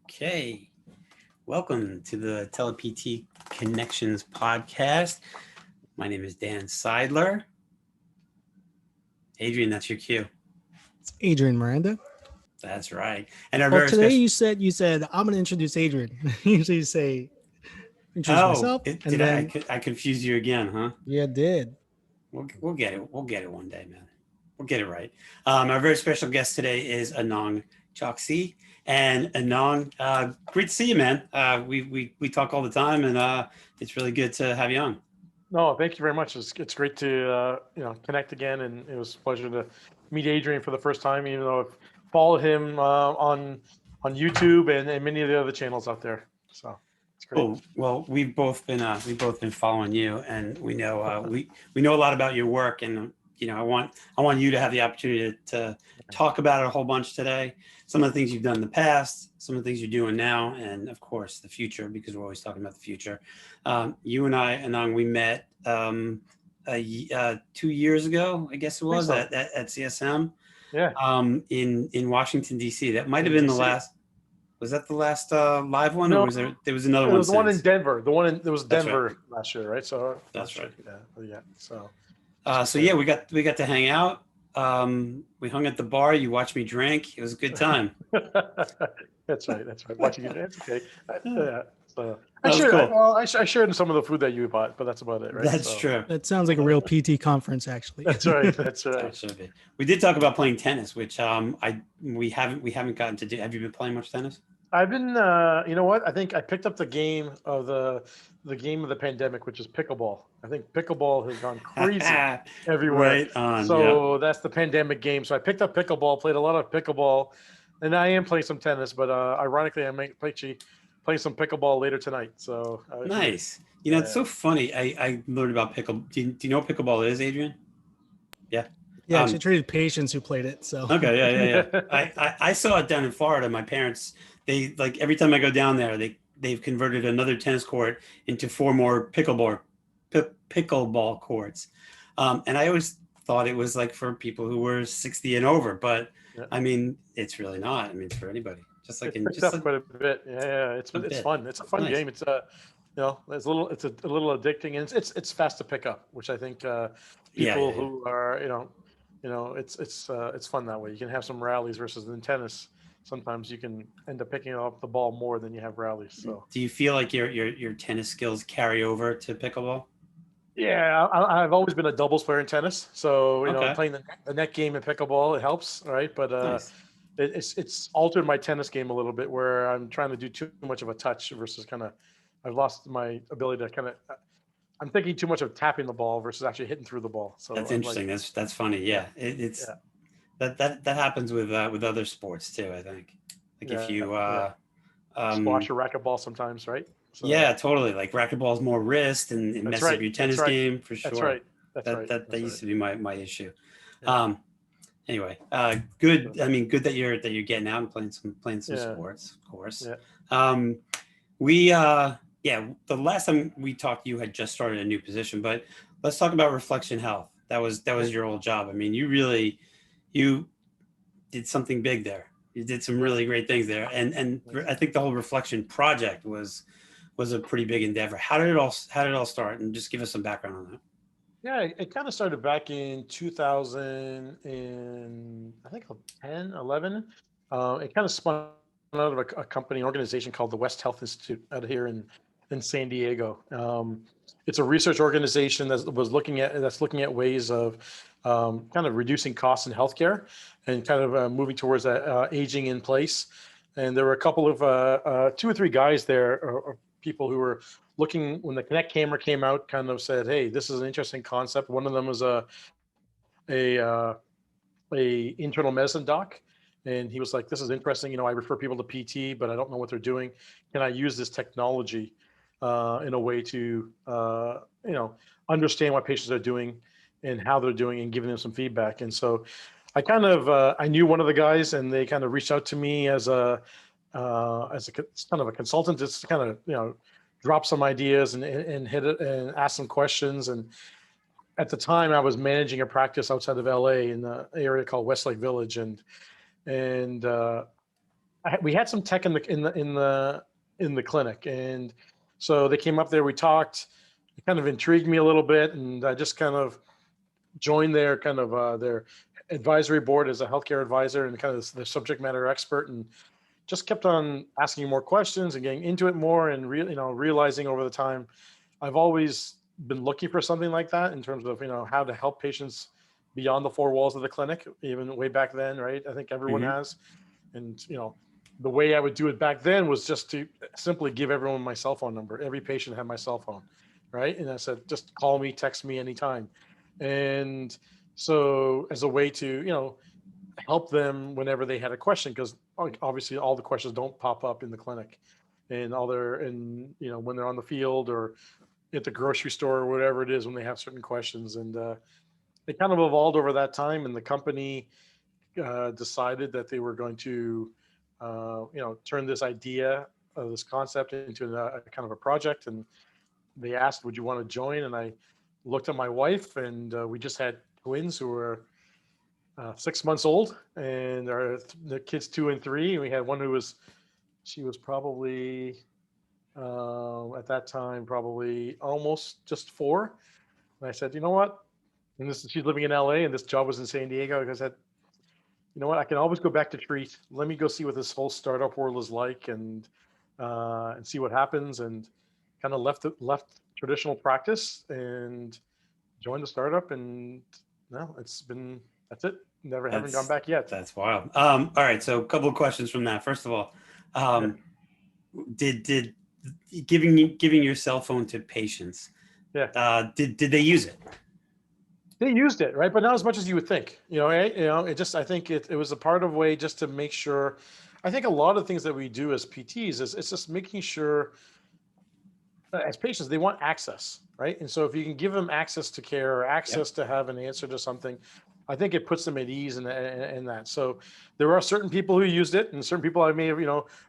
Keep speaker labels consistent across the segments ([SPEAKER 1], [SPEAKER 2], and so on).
[SPEAKER 1] Okay, welcome to the TelePT Connections podcast. My name is Dan Seidler. Adrian, that's your cue.
[SPEAKER 2] It's Adrian Miranda.
[SPEAKER 1] That's right. And our
[SPEAKER 2] Well,
[SPEAKER 1] very
[SPEAKER 2] today
[SPEAKER 1] special.
[SPEAKER 2] you said I'm going to introduce Adrian. Usually you say introduce myself, and then
[SPEAKER 1] I confused you again, huh?
[SPEAKER 2] yeah, did.
[SPEAKER 1] We'll get it. We'll get it one day, man. We'll get it right. Our very special guest today is Anang Chokshi. And Anang, great to see you, man. We talk all the time, and it's really good to have you on.
[SPEAKER 3] No, thank you very much. It's great to connect again, and it was a pleasure to meet Adrian for the first time. Even though I've followed him on YouTube and many of the other channels out there, so it's great.
[SPEAKER 1] Oh well, we've both been following you, and we know we know a lot about your work, and I want you to have the opportunity to talk about it a whole bunch today. Some of the things you've done in the past, some of the things you're doing now, and of course the future, because we're always talking about the future. You and I, Anang, we met 2 years ago, I guess it was, at CSM.
[SPEAKER 3] Yeah.
[SPEAKER 1] In Washington D.C. That might have been the last. Was that the last live one, or was there was another one?
[SPEAKER 3] There was one in Denver. There was
[SPEAKER 1] That's
[SPEAKER 3] Denver
[SPEAKER 1] right.
[SPEAKER 3] last year, right? So
[SPEAKER 1] that's right.
[SPEAKER 3] Yeah. So.
[SPEAKER 1] So yeah, we got to hang out. We hung at the bar. You watched me drink. It was a good time.
[SPEAKER 3] That's right. Watching you, it's okay. Yeah. So
[SPEAKER 1] I
[SPEAKER 3] shared some of the food that you bought, but that's about it, right?
[SPEAKER 1] That's true.
[SPEAKER 2] That sounds like a real PT conference, actually.
[SPEAKER 3] That's right. That's right.
[SPEAKER 1] That should be. We did talk about playing tennis, which we haven't gotten to do. Have you been playing much tennis?
[SPEAKER 3] I've been, you know what? I think I picked up the game of the game of the pandemic, which is pickleball. I think pickleball has gone crazy everywhere.
[SPEAKER 1] Right on.
[SPEAKER 3] So that's the pandemic game. So I picked up pickleball, played a lot of pickleball, and I am playing some tennis. But ironically, I might play some pickleball later tonight. So
[SPEAKER 1] nice. It's so funny. I learned about pickleball. Do you know what pickleball is, Adrian? Yeah.
[SPEAKER 2] Yeah, she treated patients who played it. So
[SPEAKER 1] okay, yeah. I saw it down in Florida. My parents, they like every time I go down there, they've converted another tennis court into 4 more pickleball courts. And I always thought it was like for people who were 60 and over, but I mean, it's really not. I mean, it's for anybody. Just like
[SPEAKER 3] quite a bit. Yeah, it's fun. It's a fun game. It's it's a little addicting, and it's fast to pick up, which I think people who are it's fun that way. You can have some rallies versus in tennis. Sometimes you can end up picking up the ball more than you have rallies. So,
[SPEAKER 1] do you feel like your tennis skills carry over to pickleball?
[SPEAKER 3] Yeah, I've always been a doubles player in tennis, so playing the net game in pickleball, it helps, right? But
[SPEAKER 1] nice.
[SPEAKER 3] It's altered my tennis game a little bit, where I'm trying to do too much of a touch versus I've lost my ability to I'm thinking too much of tapping the ball versus actually hitting through the ball. So
[SPEAKER 1] that's interesting. That's funny. Yeah, that happens with other sports too. I think if you
[SPEAKER 3] squash or racquetball sometimes, right? So,
[SPEAKER 1] yeah, totally. Like racquetball is more wrist and it messes up your tennis game for sure.
[SPEAKER 3] That's right.
[SPEAKER 1] That used to be my issue. Yeah. Anyway, good. I mean, good that you're getting out and playing some sports, of course. Yeah. The last time we talked, you had just started a new position, but let's talk about Reflexion Health. That was your old job. I mean, you did something big there. You did some really great things there, and I think the whole Reflexion project was a pretty big endeavor. How did it all start? And just give us some background on that.
[SPEAKER 3] Yeah, it kind of started back in 2000 and I think 10, 11. It kind of spun out of a company organization called the West Health Institute out here in San Diego. It's a research organization that's looking at ways of kind of reducing costs in healthcare and kind of moving towards that aging in place. And there were a couple of 2 or 3 guys there, or people who were looking when the Kinect camera came out, kind of said, "Hey, this is an interesting concept." One of them was a internal medicine doc, and he was like, "This is interesting. I refer people to PT, but I don't know what they're doing. Can I use this technology in a way to understand what patients are doing and how they're doing, and giving them some feedback?" And so I kind of I knew one of the guys, and they kind of reached out to me as a kind of a consultant, just to kind of drop some ideas and hit it and ask some questions. And at the time, I was managing a practice outside of LA in the area called Westlake Village, and we had some tech in the clinic, and so they came up there. We talked. It kind of intrigued me a little bit, and I just kind of joined their advisory board as a healthcare advisor and kind of the subject matter expert, and just kept on asking more questions and getting into it more, and realizing over the time, I've always been looking for something like that in terms of how to help patients beyond the four walls of the clinic, even way back then, right? I think everyone
[SPEAKER 1] Mhm.
[SPEAKER 3] has, and the way I would do it back then was just to simply give everyone my cell phone number. Every patient had my cell phone, right? And I said, just call me, text me anytime. And so as a way to, help them whenever they had a question, because obviously all the questions don't pop up in the clinic, and when they're on the field or at the grocery store or whatever it is, when they have certain questions. And it kind of evolved over that time, and the company decided that they were going to turn this idea of this concept into a kind of a project. And they asked, would you want to join? And I looked at my wife, and we just had twins who were 6 months old, and the kids 2 and 3. And we had one she was probably at that time probably almost just 4. And I said, you know what? And she's living in LA, and this job was in San Diego. I said, you know what? I can always go back to treat. Let me go see what this whole startup world is like, and see what happens. And kind of left traditional practice and joined the startup. And no, that's it. Haven't gone back yet.
[SPEAKER 1] That's wild. All right. So a couple of questions from that. First of all, did giving your cell phone to patients, did they use it?
[SPEAKER 3] They used it, right? But not as much as you would think. I think it was a part of way just to make sure. I think a lot of things that we do as PTs it's just making sure as patients, they want access, right? And so if you can give them access to care or access to have an answer to something, I think it puts them at ease in that. So there are certain people who used it, and certain people I may have,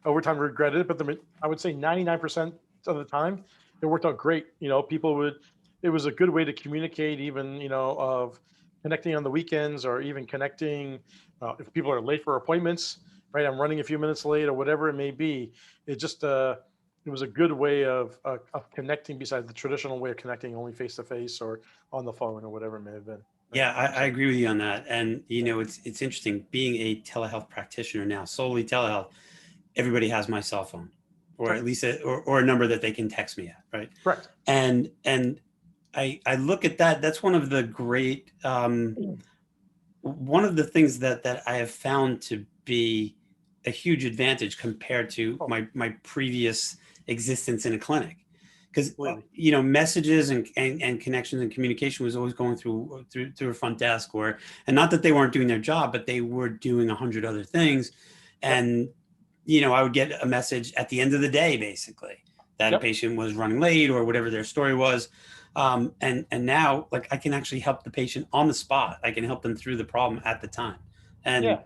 [SPEAKER 3] over time regretted it, but I would say 99% of the time, it worked out great. It was a good way to communicate, even, of connecting on the weekends, or even connecting if people are late for appointments, right? I'm running a few minutes late or whatever it may be. It just, it was a good way of connecting besides the traditional way of connecting only face to face or on the phone or whatever it may have been. Right?
[SPEAKER 1] Yeah, I agree with you on that. And it's interesting being a telehealth practitioner now, solely telehealth. Everybody has my cell phone, or at least or a number that they can text me at, right?
[SPEAKER 3] Correct.
[SPEAKER 1] And I look at that. That's one of the great one of the things that I have found to be a huge advantage compared to my previous existence in a clinic, because messages and connections and communication was always going through a front desk, and not that they weren't doing their job, but they were doing 100 other things. And I would get a message at the end of the day, basically, that a patient was running late or whatever their story was. And now, like, I can actually help the patient on the spot. I can help them through the problem at the time. And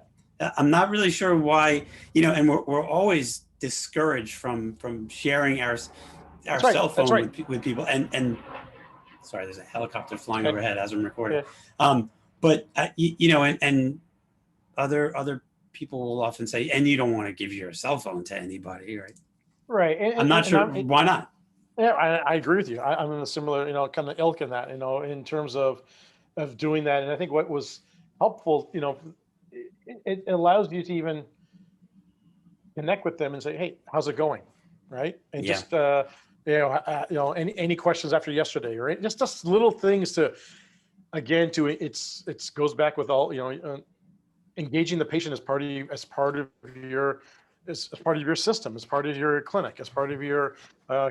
[SPEAKER 1] I'm not really sure why, and we're always discouraged from sharing our cell phone with people. And sorry, there's a helicopter flying overhead as I'm recording. But and other people will often say, and you don't want to give your cell phone to anybody, right?
[SPEAKER 3] Right.
[SPEAKER 1] I'm not sure why not.
[SPEAKER 3] Yeah, I agree with you. I'm in a similar, kind of ilk in that, in terms of doing that. And I think what was helpful, it allows you to even connect with them and say, hey, how's it going? Right. And just, any questions after yesterday, right? Just little things to, again, it's goes back with all, engaging the patient as part of your system, as part of your clinic, as part of your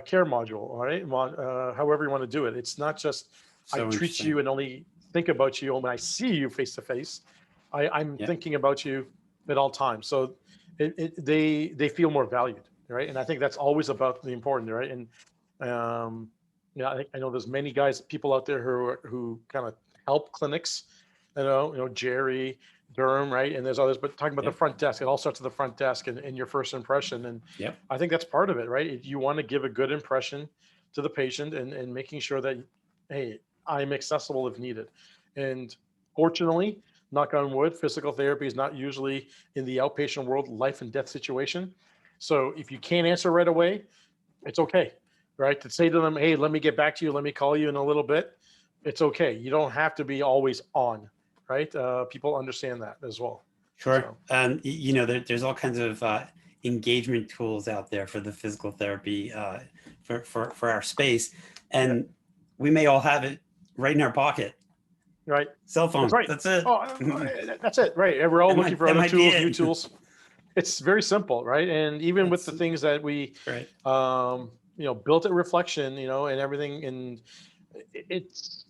[SPEAKER 3] care module, all right? However you want to do it. It's not just I treat you and only think about you when I see you face to face. I'm thinking about you at all times. So they feel more valued, right? And I think that's always about the important, right? And I know there's many people out there who kind of help clinics. Jerry, Durham, right? And there's others, but talking about the front desk, it all starts at the front desk and your first impression. And I think that's part of it, right? You want to give a good impression to the patient and making sure that, hey, I'm accessible if needed. And fortunately, knock on wood, physical therapy is not usually in the outpatient world, life and death situation. So if you can't answer right away, it's okay, right? To say to them, hey, let me get back to you, let me call you in a little bit. It's okay. You don't have to be always on, right? People understand that as well.
[SPEAKER 1] Sure.
[SPEAKER 3] So.
[SPEAKER 1] You know, there's all kinds of engagement tools out there for the physical therapy for our space. And we may all have it right in our pocket.
[SPEAKER 3] Right.
[SPEAKER 1] Cell phone.
[SPEAKER 3] That's right.
[SPEAKER 1] That's it.
[SPEAKER 3] That's it. Right. And we're all looking for other tools, new tools. It's very simple, right? And even with the things that we, you know, built at Reflexion, you know, and everything, and it's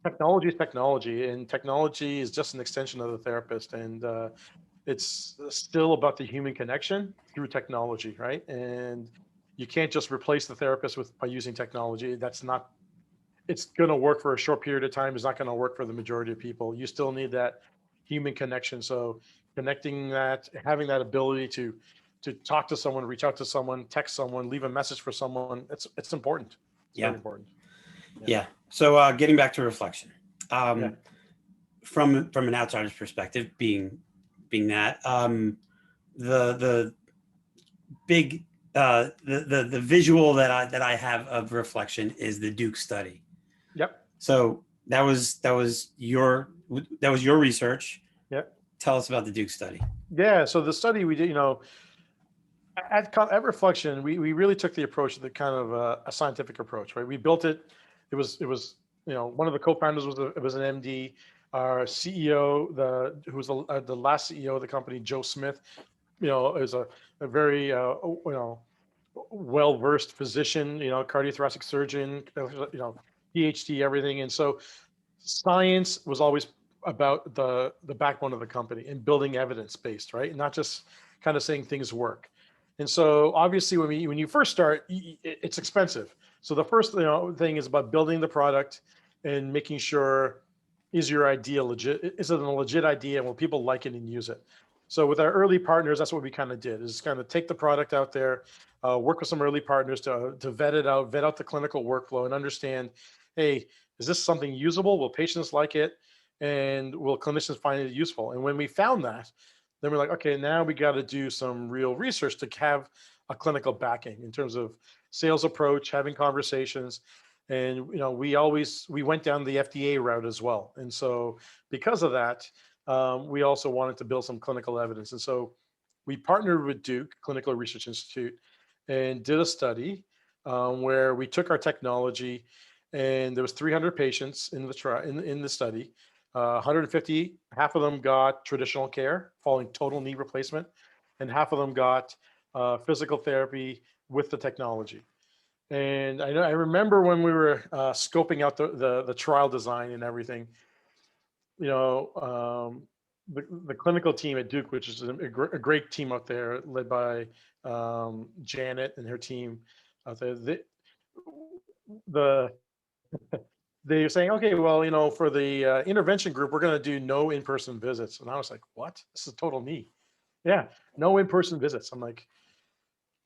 [SPEAKER 3] technology is technology, and technology is just an extension of the therapist, and it's still about the human connection through technology, right? And you can't just replace the therapist by using technology. That's not. It's going to work for a short period of time. It's not going to work for the majority of people. You still need that human connection. So connecting that, having that ability to talk to someone, reach out to someone, text someone, leave a message for someone, it's important. It's very important.
[SPEAKER 1] Yeah. So getting back to Reflexion, from an outsider's perspective, being that the big the visual that I have of Reflexion is the Duke study.
[SPEAKER 3] Yep.
[SPEAKER 1] So that was your research.
[SPEAKER 3] Yep.
[SPEAKER 1] Tell us about the Duke study.
[SPEAKER 3] Yeah. So the study we did, you know, at Reflexion, we really took the approach, the kind of a scientific approach, right? We built it. It was you know, one of the co-founders was an MD. Our CEO, who was the last CEO of the company, Joe Smith, you know, is a very you know, well-versed physician, you know, cardiothoracic surgeon, you know, PhD, everything. And so science was always about the backbone of the company and building evidence-based, right? Not just kind of saying things work. And so obviously when you first start, it's expensive. So the first thing is about building the product and making sure, is your idea legit? Is it a legit idea? And will people like it and use it? So with our early partners, that's what we kind of did, is kind of take the product out there, work with some early partners to vet it out, vet out the clinical workflow and understand, hey, is this something usable? Will patients like it? And will clinicians find it useful? And when we found that, then we're like, okay, now we got to do some real research to have a clinical backing in terms of sales approach, having conversations. And, you know, we went down the FDA route as well. And so because of that, we also wanted to build some clinical evidence. And so we partnered with Duke Clinical Research Institute and did a study where we took our technology, and there was 300 patients in the trial, in the study. 150, half of them got traditional care following total knee replacement, and half of them got physical therapy with the technology. And I remember when we were scoping out the trial design and everything, you know, the clinical team at Duke, which is a great team out there, led by Janet and her team out there. They're saying, okay, well, you know, for the intervention group, we're going to do no in-person visits. And I was like, what? This is total knee. Yeah, no in-person visits. I'm like,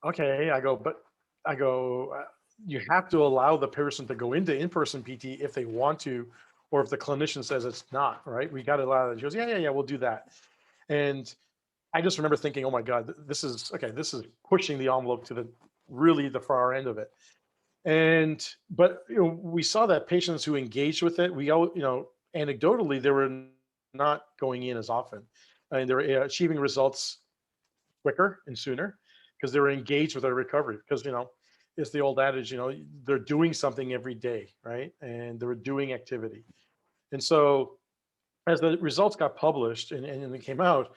[SPEAKER 3] okay. I go, you have to allow the person to go into in-person PT if they want to, or if the clinician says it's not, right? We got to allow that. She goes, yeah, we'll do that. And I just remember thinking, oh my God, this is pushing the envelope to the far end of it. But you know, we saw that patients who engaged with it, we all, you know, anecdotally, they were not going in as often, and they were achieving results quicker and sooner because they were engaged with their recovery. Because, you know, it's the old adage, you know, they're doing something every day, right? And they were doing activity. And so as the results got published and they came out,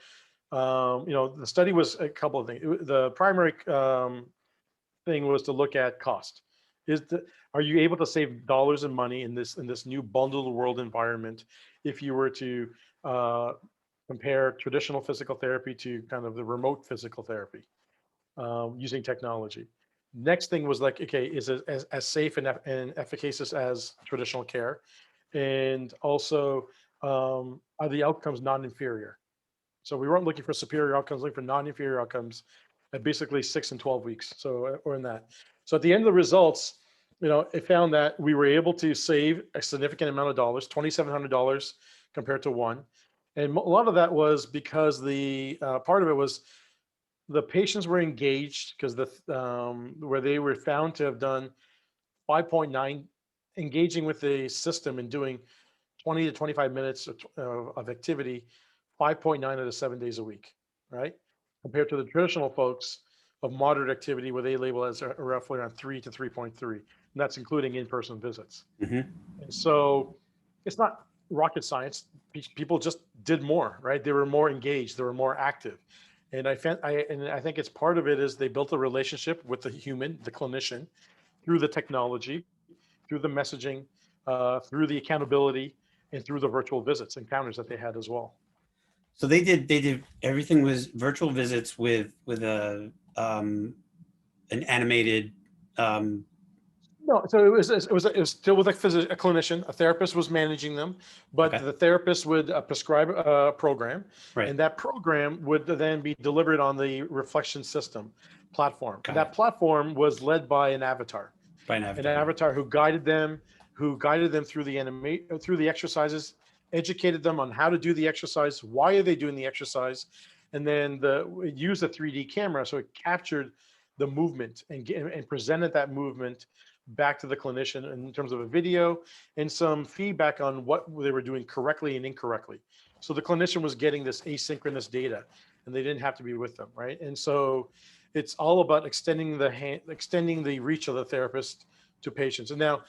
[SPEAKER 3] you know, the study was a couple of things. The primary thing was to look at cost. Are you able to save dollars and money in this new bundled world environment if you were to compare traditional physical therapy to kind of the remote physical therapy using technology? Next thing was like, okay, is it as safe and efficacious as traditional care? And also, are the outcomes non-inferior? So we weren't looking for superior outcomes, looking for non-inferior outcomes at basically 6 and 12 weeks. So, or in that. So at the end of the results, you know, it found that we were able to save a significant amount of dollars, $2,700 compared to one. And a lot of that was because the part of it was the patients were engaged because where they were found to have done 5.9 engaging with the system and doing 20 to 25 minutes of activity 5.9 out of 7 days a week, right? Compared to the traditional folks of moderate activity where they label as roughly around 3 to 3.3. And that's including in-person visits.
[SPEAKER 1] Mm-hmm.
[SPEAKER 3] And so it's not rocket science. People just did more, right? They were more engaged, they were more active. And I think it's part of it is they built a relationship with the human, the clinician, through the technology, through the messaging, through the accountability, and through the virtual visits encounters that they had as well.
[SPEAKER 1] So they did everything was virtual visits with a an animated.
[SPEAKER 3] No, so it was still with a clinician. A therapist was managing them, but
[SPEAKER 1] Okay.
[SPEAKER 3] the therapist would prescribe a program,
[SPEAKER 1] Right.
[SPEAKER 3] and that program would then be delivered on the Reflexion system platform.
[SPEAKER 1] Got
[SPEAKER 3] And that
[SPEAKER 1] it.
[SPEAKER 3] platform was led by an avatar.
[SPEAKER 1] By an
[SPEAKER 3] An
[SPEAKER 1] avatar.
[SPEAKER 3] avatar who guided them through the exercises, educated them on how to do the exercise, why are they doing the exercise, and then it used a 3D camera, so it captured the movement and presented that movement back to the clinician in terms of a video and some feedback on what they were doing correctly and incorrectly. So the clinician was getting this asynchronous data, and they didn't have to be with them, right? And so it's all about extending the reach of the therapist to patients. And now,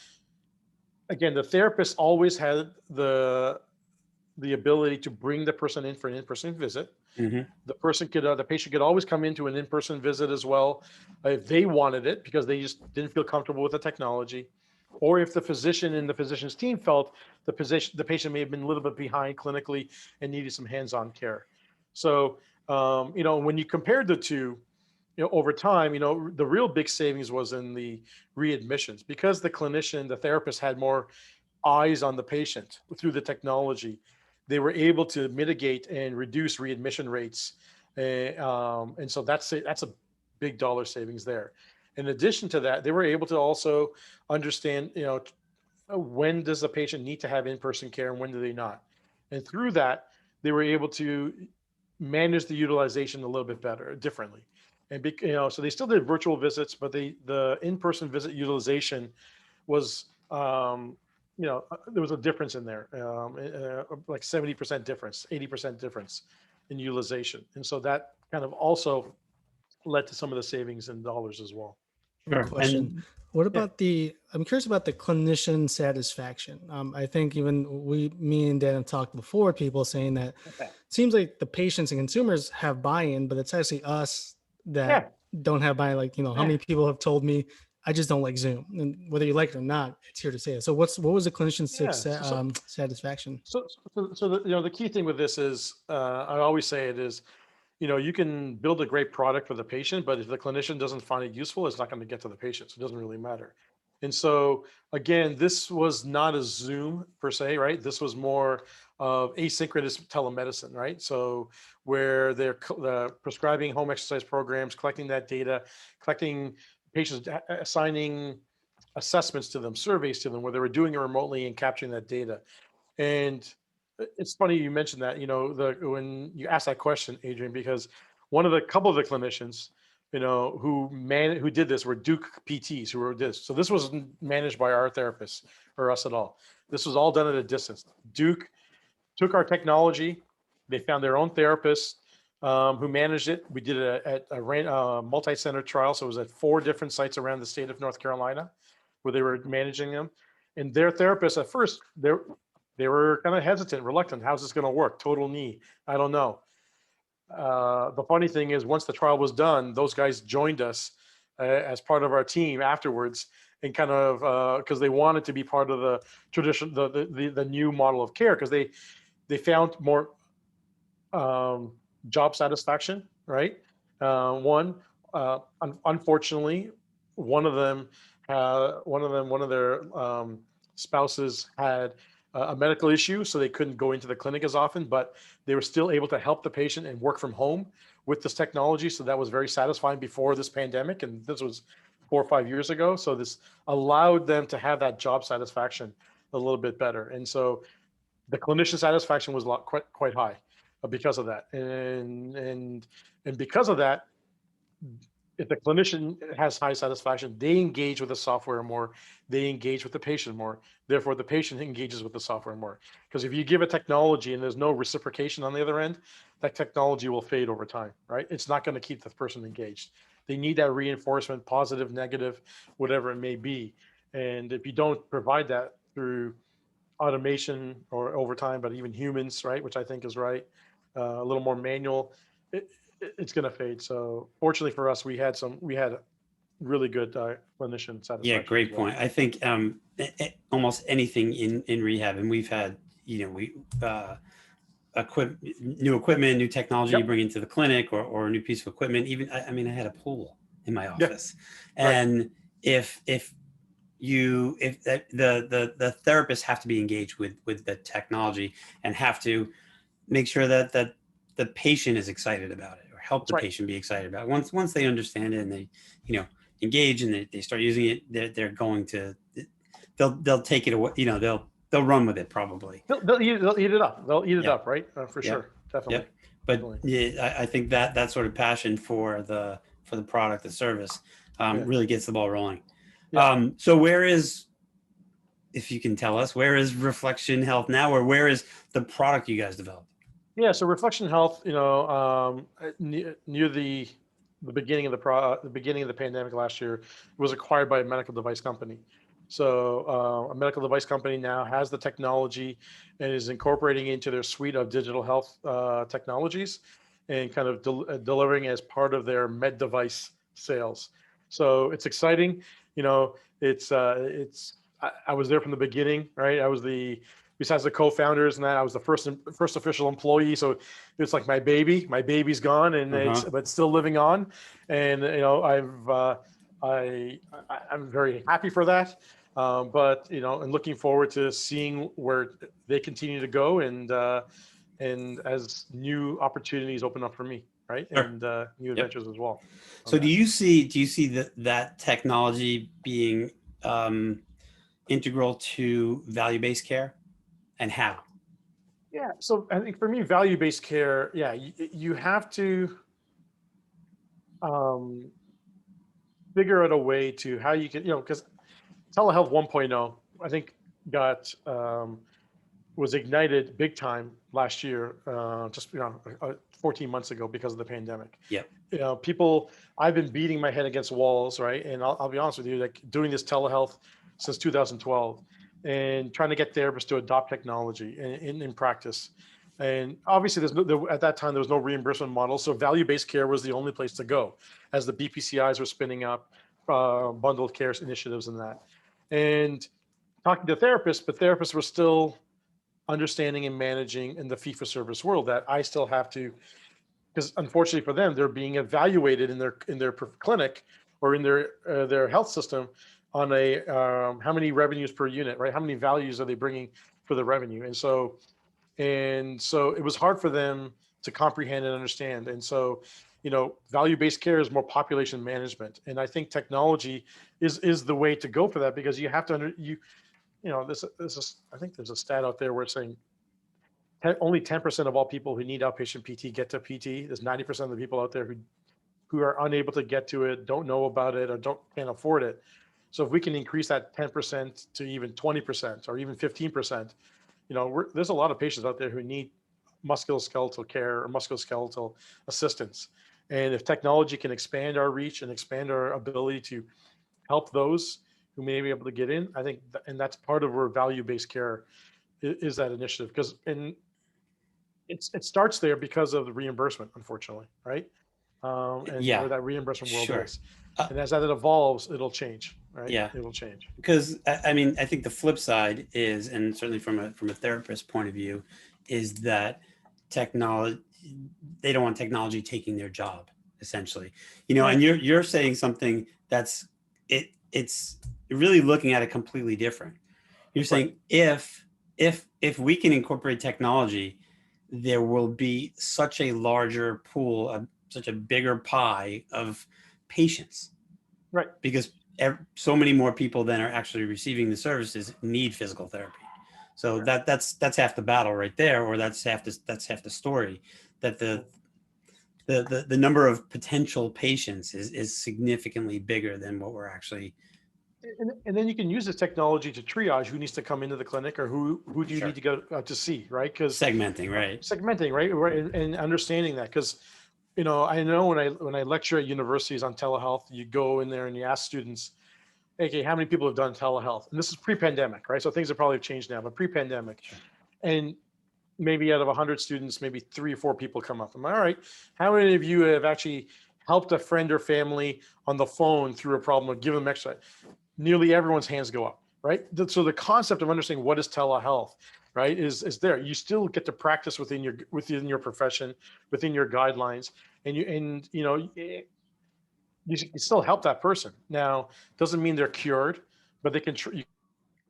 [SPEAKER 3] again, the therapist always had the ability to bring the person in for an in-person visit.
[SPEAKER 1] Mm-hmm.
[SPEAKER 3] The patient could always come into an in-person visit as well if they wanted it because they just didn't feel comfortable with the technology, or if the physician and the physician's team felt the patient may have been a little bit behind clinically and needed some hands-on care. So when you compared the two, over time, the real big savings was in the readmissions because the therapist had more eyes on the patient through the technology. They were able to mitigate and reduce readmission rates. And so that's a big dollar savings there. In addition to that, they were able to also understand, when does the patient need to have in-person care and when do they not? And through that, they were able to manage the utilization a little bit better, differently. And so they still did virtual visits, but the in-person visit utilization was, there was a difference in there, like 70% difference, 80% difference in utilization. And so that kind of also led to some of the savings in dollars as well.
[SPEAKER 1] Sure.
[SPEAKER 2] Question.
[SPEAKER 1] And
[SPEAKER 2] What about I'm curious about the clinician satisfaction. I think even me and Dan have talked before with people saying that it seems like the patients and consumers have buy-in, but it's actually us that don't have buy-in. Like, how many people have told me, I just don't like Zoom, and whether you like it or not, it's here to say it. So what was the clinician satisfaction?
[SPEAKER 3] So the key thing with this is, I always say it is, you can build a great product for the patient, but if the clinician doesn't find it useful, it's not going to get to the patient. So it doesn't really matter. And so, again, this was not a Zoom per se, right? This was more of asynchronous telemedicine, right? So where they're prescribing home exercise programs, collecting that data, collecting patients, assigning assessments to them, surveys to them, where they were doing it remotely and capturing that data. And it's funny you mentioned that, when you asked that question, Adrian, because couple of the clinicians, who did this were Duke PTs who were this. So this wasn't managed by our therapists or us at all. This was all done at a distance. Duke took our technology. They found their own therapist who managed it. We did it at a multi-center trial. So it was at 4 different sites around the state of North Carolina where they were managing them. And their therapists at first, they were kind of hesitant, reluctant. How's this going to work? Total knee. I don't know. The funny thing is, once the trial was done, those guys joined us as part of our team afterwards, and kind of because they wanted to be part of the tradition, the new model of care, because they found more job satisfaction. Right. Unfortunately, one of their spouses had a medical issue, so they couldn't go into the clinic as often, but they were still able to help the patient and work from home with this technology. So that was very satisfying before this pandemic. And this was 4 or 5 years ago. So this allowed them to have that job satisfaction a little bit better. And so the clinician satisfaction was quite high because of that. And because of that, if the clinician has high satisfaction, they engage with the software more, they engage with the patient more. Therefore, the patient engages with the software more. Because if you give a technology and there's no reciprocation on the other end, that technology will fade over time, right? It's not going to keep the person engaged. They need that reinforcement, positive, negative, whatever it may be. And if you don't provide that through automation or over time, but even humans, right, which I think is right, a little more manual, it's going to fade. So fortunately for us, we had really good clinician satisfaction.
[SPEAKER 1] Yeah, great point. I think almost anything in rehab, and we've had, new equipment, new technology you bring into the clinic, or a new piece of equipment. Even I had a pool in my office, and if the therapists have to be engaged with the technology and have to make sure that the patient is excited about it, or help the patient be excited about it. Once they understand it and they engage and they start using it, they're going to they'll take it away. They'll run with it probably.
[SPEAKER 3] They'll eat it up. They'll eat it up, right? For sure, definitely.
[SPEAKER 1] Yep. But yeah, I think that sort of passion for the product, the service, really gets the ball rolling. Yeah. So where is, if you can tell us, where is Reflexion Health now, or where is the product you guys developed?
[SPEAKER 3] Yeah, so Reflexion Health, near the beginning of the pandemic last year, was acquired by a medical device company. So a medical device company now has the technology and is incorporating into their suite of digital health technologies and kind of delivering as part of their med device sales. So it's exciting. I was there from the beginning, right? Besides the co-founders and that, I was the first official employee. So it's like my baby. My baby's gone, and but still living on. And I'm very happy for that. But and looking forward to seeing where they continue to go, and as new opportunities open up for me, right? Sure. And new adventures as well.
[SPEAKER 1] So do you see that technology being integral to value-based care, and how?
[SPEAKER 3] Yeah, so I think for me, value-based care, you have to figure out a way to how you can, because Telehealth 1.0, I think was ignited big time last year, 14 months ago because of the pandemic.
[SPEAKER 1] Yep.
[SPEAKER 3] I've been beating my head against walls, right? And I'll be honest with you, like doing this telehealth since 2012 and trying to get therapists to adopt technology in practice. And obviously at that time, there was no reimbursement model. So value-based care was the only place to go as the BPCIs were spinning up bundled care initiatives and that. And talking to therapists, but therapists were still understanding and managing in the fee-for-service world that I still have to, because unfortunately for them, they're being evaluated in their clinic or in their health system on how many revenues per unit, right? How many values are they bringing for the revenue? And so it was hard for them to comprehend and understand. And so, value-based care is more population management. And I think technology is the way to go for that, because you have to, I think there's a stat out there where it's saying only 10% of all people who need outpatient PT get to PT. There's 90% of the people out there who are unable to get to it, don't know about it, or can't afford it. So if we can increase that 10% to even 20% or even 15%, there's a lot of patients out there who need musculoskeletal care or musculoskeletal assistance. And if technology can expand our reach and expand our ability to help those who may be able to get in, I think, and that's part of where value-based care is that initiative, because it starts there because of the reimbursement, unfortunately, right? Where that reimbursement world is. And as that evolves, it'll change, right? Yeah, it will change.
[SPEAKER 1] Because I think the flip side is, and certainly from a therapist point of view, is that technology, they don't want technology taking their job, essentially. And you're saying something that's it's really looking at it completely different. You're saying if we can incorporate technology, there will be such a larger pool, such a bigger pie of patients,
[SPEAKER 3] right?
[SPEAKER 1] Because so many more people than are actually receiving the services need physical therapy. So that's half the battle right there, or that's half the story. That the number of potential patients is significantly bigger than what we're actually.
[SPEAKER 3] And then you can use this technology to triage who needs to come into the clinic, or who do you
[SPEAKER 1] Sure.
[SPEAKER 3] need to go to see, right? Because
[SPEAKER 1] Segmenting, right?
[SPEAKER 3] Segmenting, right, and understanding that, because I know when I lecture at universities on telehealth, you go in there and you ask students, okay, how many people have done telehealth? And this is pre-pandemic, right? So things have probably changed now, but pre-pandemic,
[SPEAKER 1] Sure.
[SPEAKER 3] and maybe out of 100 students, maybe 3 or 4 people come up. I'm all right. How many of you have actually helped a friend or family on the phone through a problem or give them extra? Nearly everyone's hands go up, right? So the concept of understanding what is telehealth, right, is there. You still get to practice within your profession, within your guidelines, and you can still help that person. Now, doesn't mean they're cured, but you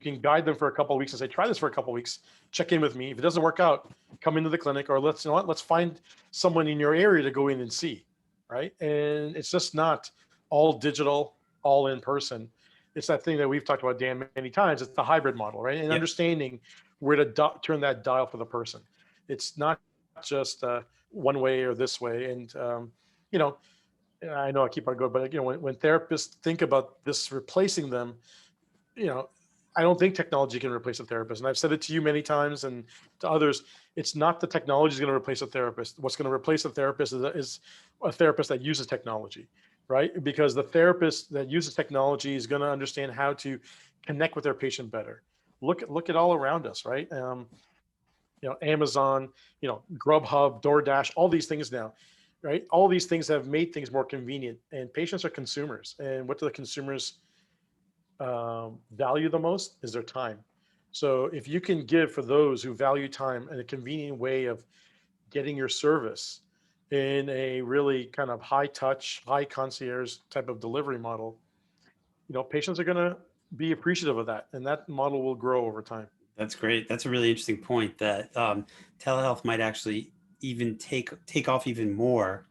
[SPEAKER 3] can guide them for a couple of weeks and say, try this for a couple of weeks, check in with me. If it doesn't work out, come into the clinic, or let's find someone in your area to go in and see, right? And it's just not all digital, all in person. It's that thing that we've talked about, Dan, many times. It's the hybrid model, right? And
[SPEAKER 1] Yep.
[SPEAKER 3] understanding where to turn that dial for the person. It's not just one way or this way. And I know I keep on going, but when therapists think about this replacing them, I don't think technology can replace a therapist. And I've said it to you many times and to others. It's not the technology is going to replace a therapist. What's going to replace a therapist is a therapist that uses technology, right? Because the therapist that uses technology is going to understand how to connect with their patient better. Look at all around us, right? Amazon, Grubhub, DoorDash, all these things now, right? All these things have made things more convenient, and patients are consumers. And what do the consumers value the most is their time. So if you can give for those who value time and a convenient way of getting your service in a really kind of high touch, high concierge type of delivery model, patients are going to be appreciative of that, and that model will grow over time.
[SPEAKER 1] That's great. That's a really interesting point, that telehealth might actually even take off even more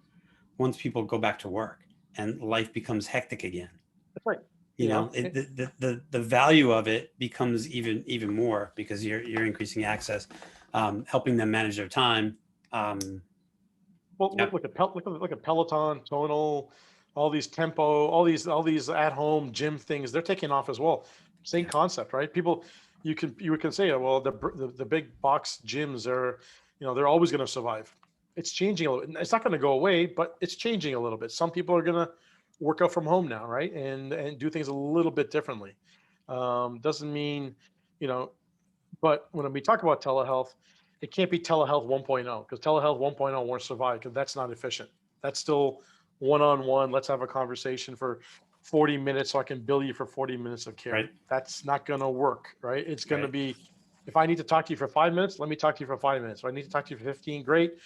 [SPEAKER 1] once people go back to work and life becomes hectic again.
[SPEAKER 3] That's right.
[SPEAKER 1] The value of it becomes even more because you're increasing access, helping them manage their time.
[SPEAKER 3] Well,
[SPEAKER 1] Yeah.
[SPEAKER 3] look at Peloton, Tonal, all these Tempo, all these at home gym things. They're taking off as well. Same concept, right? People, you can say, well, the big box gyms are, they're always going to survive. It's changing a little. It's not going to go away, but it's changing a little bit. Some people are going to work out from home now, right? And do things a little bit differently. Doesn't mean, but when we talk about telehealth, it can't be telehealth 1.0, because telehealth 1.0 won't survive, because that's not efficient. That's still one-on-one. Let's have a conversation for 40 minutes so I can bill you for 40 minutes of care.
[SPEAKER 1] Right.
[SPEAKER 3] That's not going to work, right? It's going to
[SPEAKER 1] Right.
[SPEAKER 3] be, if I need to talk to you for 5 minutes, let me talk to you for 5 minutes. If I need to talk to you for 15, great.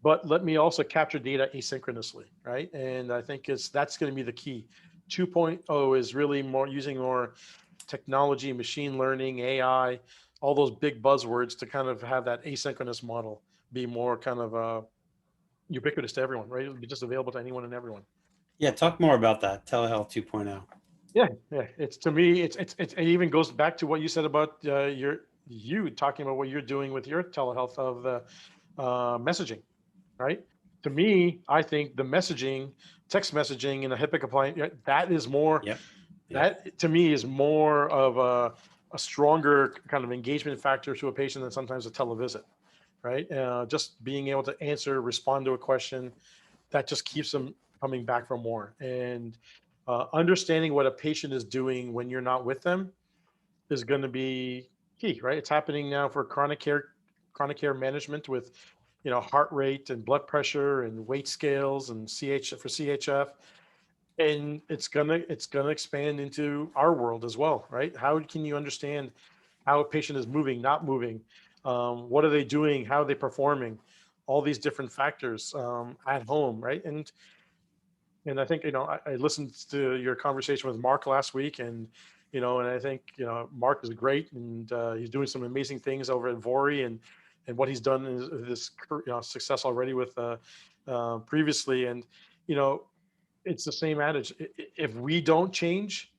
[SPEAKER 3] But let me also capture data asynchronously, right? And I think that's going to be the key. 2.0 is really using more technology, machine learning, AI, all those big buzzwords to kind of have that asynchronous model be more kind of ubiquitous to everyone, right? It'll be just available to anyone and everyone.
[SPEAKER 1] Yeah. Talk more about that. Telehealth 2.0.
[SPEAKER 3] Yeah. It's, to me, it even goes back to what you said about you talking about what you're doing with your telehealth of the messaging, right? To me, I think the messaging, text messaging in a HIPAA compliant, that is more.
[SPEAKER 1] Yep.
[SPEAKER 3] That to me is more of a stronger kind of engagement factor to a patient than sometimes a televisit, right? Just being able to respond to a question, that just keeps them coming back for more. And understanding what a patient is doing when you're not with them is going to be key, right? It's happening now for chronic care management with, heart rate and blood pressure and weight scales and CHF. And it's gonna expand into our world as well, right? How can you understand how a patient is moving, not moving? What are they doing? How are they performing? All these different factors at home, right? And I think, I listened to your conversation with Mark last week, and and I think Mark is great, and he's doing some amazing things over at Vori, and what he's done is this success already with previously, and it's the same adage. If we don't change,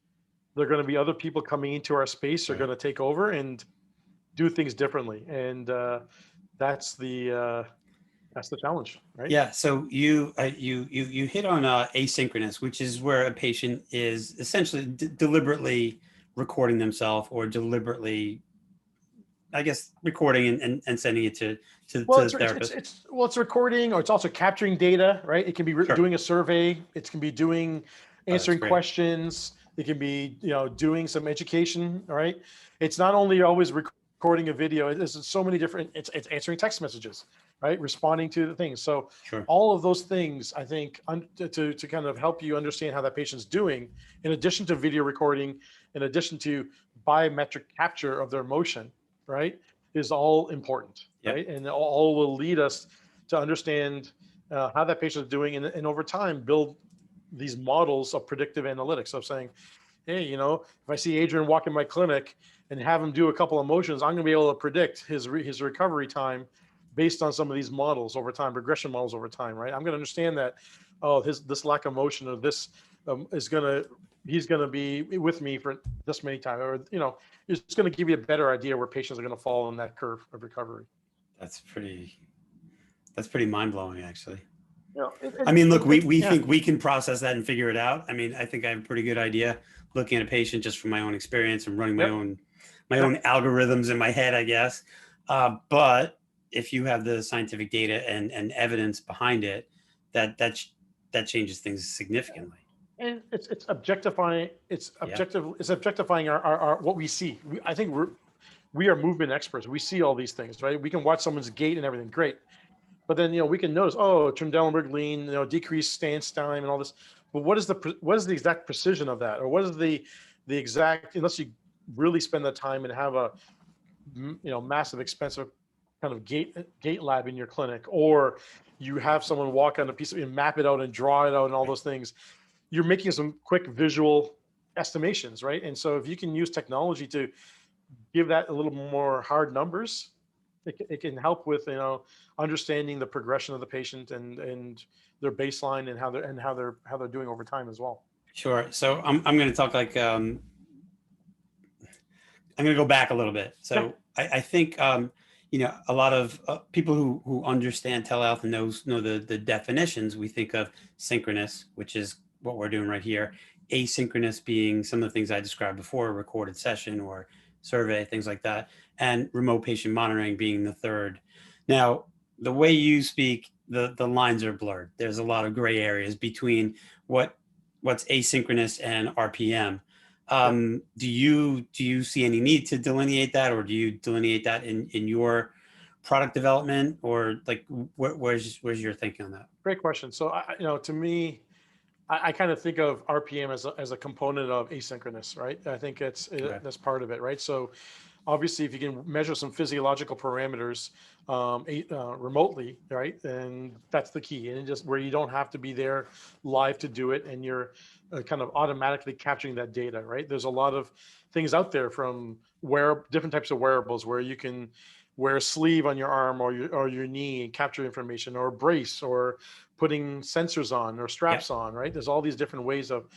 [SPEAKER 3] there are going to be other people coming into our space. They're
[SPEAKER 1] Right.
[SPEAKER 3] going to take over, and do things differently, and that's the challenge, right?
[SPEAKER 1] Yeah. So you hit on asynchronous, which is where a patient is essentially deliberately recording themselves or deliberately, I guess, recording and sending it to
[SPEAKER 3] Well,
[SPEAKER 1] the therapist.
[SPEAKER 3] it's recording, or it's also capturing data, right? It can be
[SPEAKER 1] Sure.
[SPEAKER 3] doing a survey. It can be doing
[SPEAKER 1] Oh, that's
[SPEAKER 3] answering
[SPEAKER 1] great.
[SPEAKER 3] questions. It can be, doing some education. All right. It's not only always recording a video. There's so many different. It's answering text messages, right? Responding to the things. So
[SPEAKER 1] Sure.
[SPEAKER 3] all of those things, I think, to kind of help you understand how that patient's doing, in addition to video recording, in addition to biometric capture of their emotion, right, is all important,
[SPEAKER 1] Yep.
[SPEAKER 3] right? And all will lead us to understand how that patient is doing, and over time build these models of predictive analytics of saying, hey, if I see Adrian walk in my clinic and have him do a couple of motions, I'm going to be able to predict his recovery time based on some of these models over time, regression models over time, right? I'm going to understand that, this lack of motion, or this he's going to be with me for this many times, or it's going to give you a better idea where patients are going to fall in that curve of recovery.
[SPEAKER 1] That's pretty mind blowing, actually.
[SPEAKER 3] Yeah.
[SPEAKER 1] I mean, look, we think we can process that and figure it out. I mean, I think I have a pretty good idea looking at a patient just from my own experience and running my own algorithms in my head, I guess. But if you have the scientific data and evidence behind it, that changes things significantly.
[SPEAKER 3] And it's objectifying. It's objective. It's objectifying our what we see. I think we are movement experts. We see all these things, right? We can watch someone's gait and everything. Great. But then, we can notice, Trendelenburg lean, decreased stance time and all this. But what is the exact precision of that? Or what is the exact, unless you really spend the time and have a, massive, expensive kind of gait lab in your clinic, or you have someone walk on a piece of, map it out and draw it out and all those things, you're making some quick visual estimations, right? And so if you can use technology to give that a little more hard numbers, it can help with understanding the progression of the patient and their baseline and how they're doing over time as well.
[SPEAKER 1] Sure. So I'm going to talk like I'm going to go back a little bit. So I think a lot of people who understand telehealth and know the definitions. We think of synchronous, which is what we're doing right here. Asynchronous being some of the things I described before, a recorded session or survey, things like that, and remote patient monitoring being the third. Now, the way you speak, the lines are blurred. There's a lot of gray areas between what's asynchronous and RPM. Do you see any need to delineate that, or do you delineate that in your product development, or like where's your thinking on that?
[SPEAKER 3] Great question. So to me, I kind of think of RPM as a component of asynchronous, right? I think that's part of it, right? So obviously, if you can measure some physiological parameters remotely, right, then that's the key. And just where you don't have to be there live to do it, and you're kind of automatically capturing that data, right? There's a lot of things out there, from different types of wearables where you can wear a sleeve on your arm or your knee and capture information, or a brace, or putting sensors on or straps on, right? There's all these different ways of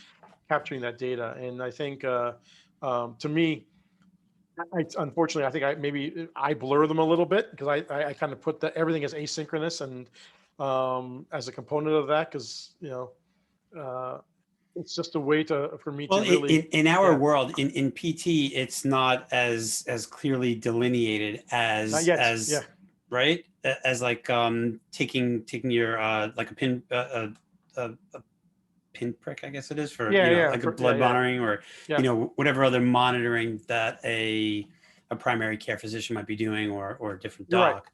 [SPEAKER 3] capturing that data. And I think to me, unfortunately, I think I blur them a little bit, because I kind of put everything as asynchronous and as a component of that, because it's just a way for me to really.
[SPEAKER 1] In our world, in PT, it's not as clearly delineated as right, as like taking your like a pin a pinprick, I guess it is, for like a blood monitoring, or whatever other monitoring that a primary care physician might be doing, or a different doc.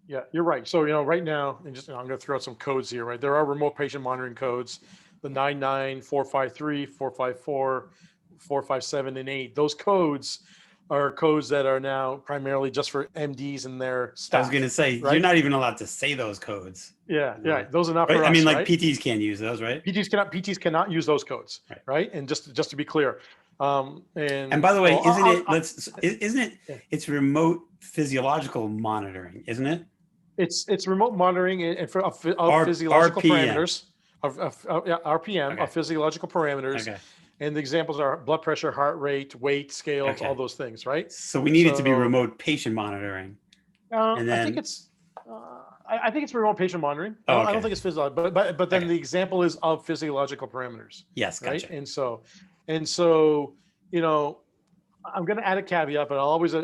[SPEAKER 3] You're right. So right now, and just I'm going to throw out some codes here, right? There are remote patient monitoring codes, the 99, 453, 454, 457, and 8. Those codes are codes that are now primarily just for MDs and their staff.
[SPEAKER 1] I was going to say, right? You're not even allowed to say those codes.
[SPEAKER 3] Yeah. Those are not for us.
[SPEAKER 1] I mean, like, right? PTs can't use those, right?
[SPEAKER 3] PTs cannot use those codes, right? And just to be clear. And
[SPEAKER 1] by the way, isn't it? It's remote physiological monitoring, isn't it?
[SPEAKER 3] It's remote monitoring of physiological parameters of RPM, of physiological parameters. And the examples are blood pressure, heart rate, weight, scales, all
[SPEAKER 1] Okay.
[SPEAKER 3] those things, right?
[SPEAKER 1] So we need it to be
[SPEAKER 3] So,
[SPEAKER 1] remote patient monitoring. And
[SPEAKER 3] I think
[SPEAKER 1] then,
[SPEAKER 3] it's I think it's remote patient monitoring.
[SPEAKER 1] Oh,
[SPEAKER 3] I don't
[SPEAKER 1] okay.
[SPEAKER 3] think it's physiological, but then
[SPEAKER 1] Okay.
[SPEAKER 3] the example is of physiological parameters,
[SPEAKER 1] Yes,
[SPEAKER 3] right?
[SPEAKER 1] gotcha.
[SPEAKER 3] And so, you know, I'm going to add a caveat, but I always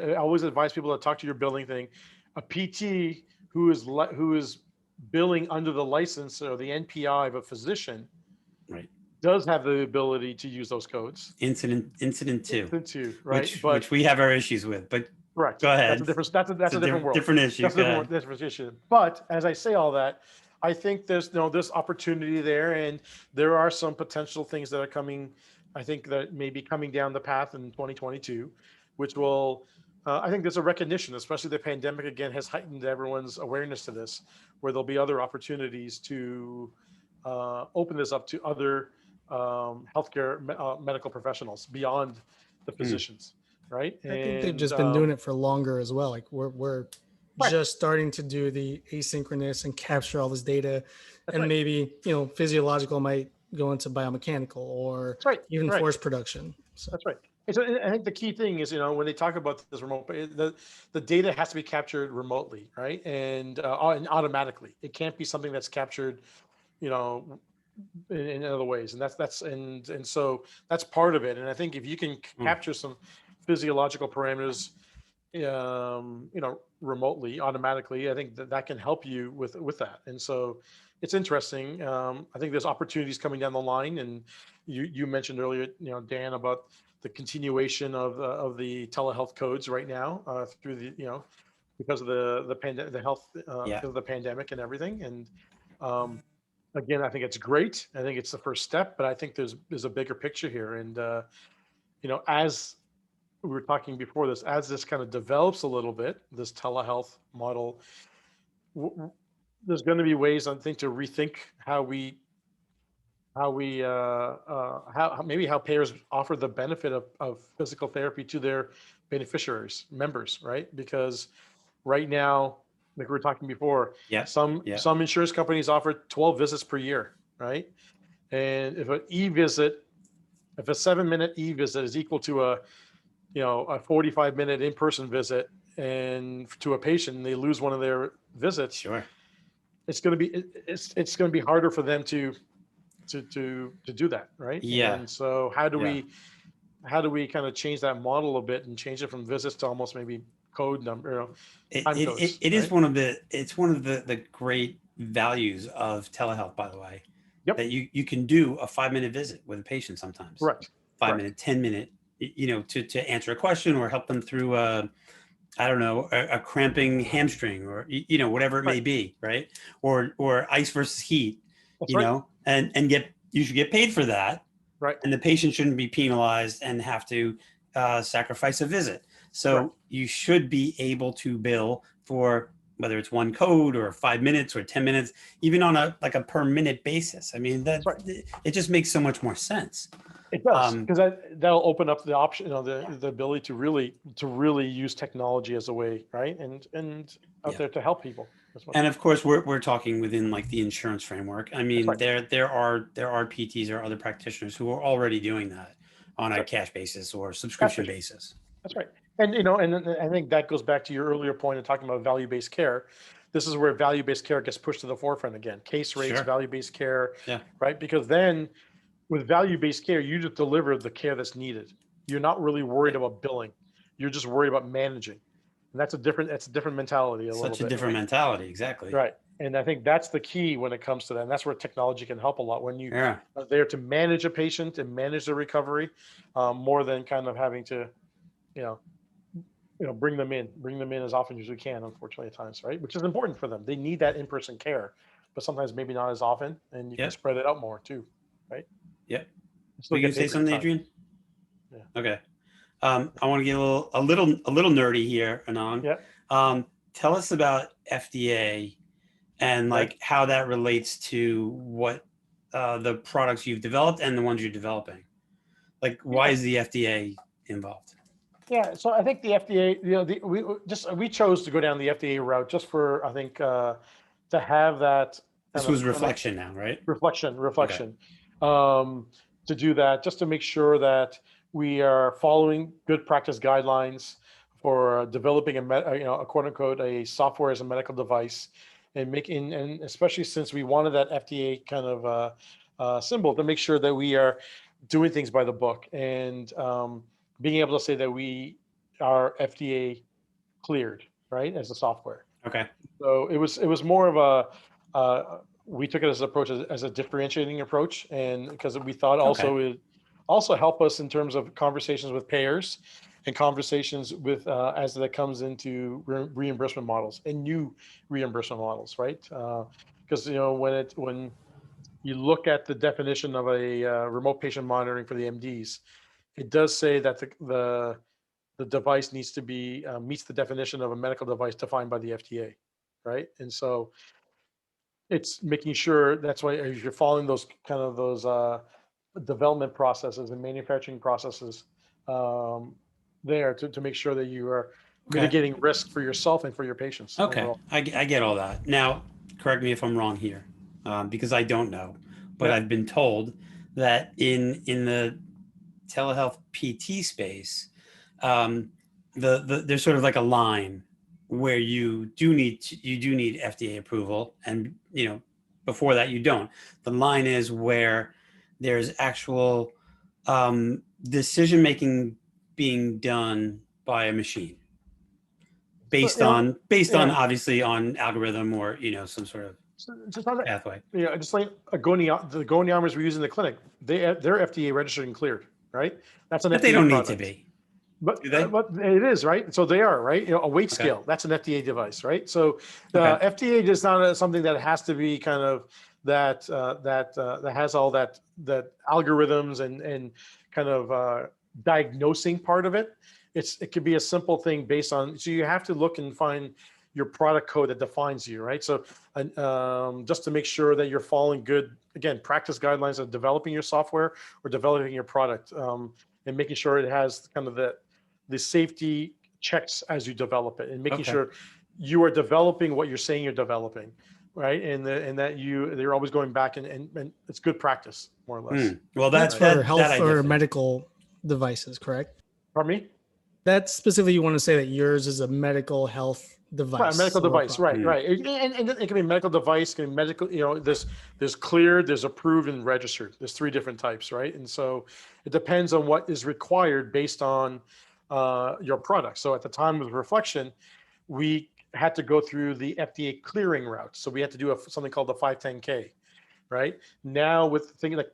[SPEAKER 3] advise people to talk to your billing thing. A PT who is billing under the license or the NPI of a physician
[SPEAKER 1] Right.
[SPEAKER 3] does have the ability to use those codes.
[SPEAKER 1] Incident two,
[SPEAKER 3] right?
[SPEAKER 1] which we have our issues with, but
[SPEAKER 3] Correct.
[SPEAKER 1] go ahead.
[SPEAKER 3] That's a different. That's a different world.
[SPEAKER 1] Different issue.
[SPEAKER 3] That's a different issue. But as I say all that, I think there's there's opportunity there, and there are some potential things that are coming. I think that may be coming down the path in 2022, which will. I think there's a recognition, especially the pandemic again has heightened everyone's awareness to this, where there'll be other opportunities to open this up to other healthcare medical professionals beyond the physicians. Right.
[SPEAKER 2] I think they've just been doing it for longer as well. Like we're
[SPEAKER 3] Right.
[SPEAKER 2] just starting to do the asynchronous and capture all this data,
[SPEAKER 3] That's
[SPEAKER 2] and
[SPEAKER 3] right.
[SPEAKER 2] maybe physiological might go into biomechanical or
[SPEAKER 3] That's right.
[SPEAKER 2] even
[SPEAKER 3] Right.
[SPEAKER 2] force production. So
[SPEAKER 3] That's right. And so I think the key thing is, when they talk about this remote, the data has to be captured remotely, right? And automatically. It can't be something that's captured, in other ways. And so that's part of it. And I think if you can capture some physiological parameters, remotely, automatically, I think that can help you with that. And so it's interesting. I think there's opportunities coming down the line, and you mentioned earlier, Dan, about the continuation of the telehealth codes right now through the because of the health because of the pandemic and everything. And again, I think it's great. I think it's the first step, but I think there's a bigger picture here. And as we were talking before this, as this kind of develops a little bit, this telehealth model, there's going to be ways, I think, to rethink how payers offer the benefit of physical therapy to their beneficiaries, members, right? Because right now, like we were talking before, some insurance companies offer 12 visits per year, right? And if a 7-minute e-visit is equal to a 45-minute in-person visit, and to a patient, and they lose one of their visits,
[SPEAKER 1] Sure.
[SPEAKER 3] it's going to be harder for them to do that, right?
[SPEAKER 1] Yeah.
[SPEAKER 3] And so how do we kind of change that model a bit and change it from visits to almost maybe code number, time codes,
[SPEAKER 1] it is one of the great values of telehealth, by the way.
[SPEAKER 3] Yep.
[SPEAKER 1] That you can do a 5-minute visit with a patient sometimes.
[SPEAKER 3] Correct.
[SPEAKER 1] 5-minute, 10-minute, to answer a question or help them through a cramping hamstring or whatever it may be, right? Or ice versus heat.
[SPEAKER 3] That's right.
[SPEAKER 1] And you should get paid for that.
[SPEAKER 3] Right.
[SPEAKER 1] And the patient shouldn't be penalized and have to sacrifice a visit. So you should be able to bill for whether it's one code or 5 minutes or 10 minutes, even on a per minute basis. I mean, it just makes so much more sense.
[SPEAKER 3] It does, because that'll open up the option, the ability to really use technology as a way, right? And out there to help people.
[SPEAKER 1] And of course, we're talking within like the insurance framework. I mean, there are PTs or other practitioners who are already doing that on a cash basis or subscription basis.
[SPEAKER 3] That's right. And and I think that goes back to your earlier point of talking about value-based care. This is where value-based care gets pushed to the forefront again. Case rates, value-based care, right? Because then with value-based care, you just deliver the care that's needed. You're not really worried about billing. You're just worried about managing. And that's a different mentality.
[SPEAKER 1] Such a different mentality, exactly.
[SPEAKER 3] Right. And I think that's the key when it comes to that. And that's where technology can help a lot, when you are there to manage a patient and manage the recovery, more than kind of having to, bring them in as often as we can, unfortunately, at times, right? Which is important for them. They need that in-person care, but sometimes maybe not as often, and you can spread it out more too, right?
[SPEAKER 1] Yep. Will you say something, Adrian?
[SPEAKER 3] Yeah.
[SPEAKER 1] Okay. I want to get a little nerdy here, Anang.
[SPEAKER 3] Yeah.
[SPEAKER 1] Tell us about FDA and how that relates to what the products you've developed and the ones you're developing. Why is the FDA involved?
[SPEAKER 3] Yeah, so I think the FDA, we chose to go down the FDA route just for, I think, to have that.
[SPEAKER 1] This was Reflexion now, right?
[SPEAKER 3] Reflexion.
[SPEAKER 1] Okay.
[SPEAKER 3] to do that, just to make sure that we are following good practice guidelines for developing a quote unquote a software as a medical device, and making, and especially since we wanted that FDA kind of symbol, to make sure that we are doing things by the book, and being able to say that we are FDA cleared, right, as a software.
[SPEAKER 1] Okay.
[SPEAKER 3] So it was more of we took it as an approach as a differentiating approach, and because we thought also it also help us in terms of conversations with payers and conversations with as that comes into reimbursement models and new reimbursement models, right? Because when you look at the definition of a remote patient monitoring for the MDs, it does say that the device needs to be meets the definition of a medical device defined by the FDA, right? And so it's making sure, that's why if you're following those kind of those development processes and manufacturing processes there to make sure that you are mitigating risk for yourself and for your patients.
[SPEAKER 1] Okay,
[SPEAKER 3] overall.
[SPEAKER 1] I get all that. Now, correct me if I'm wrong here, because I don't know, but
[SPEAKER 3] Yeah.
[SPEAKER 1] I've been told that in the telehealth PT space, there's sort of like a line where you do need FDA approval, and before that you don't. The line is where there's actual decision making being done by a machine, based on obviously on algorithm or some sort of
[SPEAKER 3] Just not that,
[SPEAKER 1] pathway.
[SPEAKER 3] just like the goniometers we use in the clinic, they're FDA registered and cleared, right? That's an
[SPEAKER 1] But
[SPEAKER 3] FDA
[SPEAKER 1] they don't
[SPEAKER 3] product.
[SPEAKER 1] need to be.
[SPEAKER 3] But,
[SPEAKER 1] Do they?
[SPEAKER 3] but it is, right? So they are, right? A weight scale, that's an FDA device, right? So the FDA is not something that has to be kind of that has all that algorithms and kind of diagnosing part of it. It could be a simple thing based on, so you have to look and find your product code that defines you, right? So just to make sure that you're following good, again, practice guidelines of developing your software or developing your product, and making sure it has kind of the safety checks as you develop it, and making sure you are developing what you're saying you're developing, right? And that they're always going back and it's good practice, more or less.
[SPEAKER 1] Well,
[SPEAKER 2] that's for health or medical devices, correct?
[SPEAKER 3] Pardon me?
[SPEAKER 2] That's specifically, you want to say that yours is a medical health device.
[SPEAKER 3] Right, medical device, right. And it can be medical device, can be medical, there's cleared, there's approved, and registered. There's 3 different types, right? And so it depends on what is required based on your product. So at the time of Reflexion, we had to go through the FDA clearing route. So we had to do something called the 510K, right? Now with things like,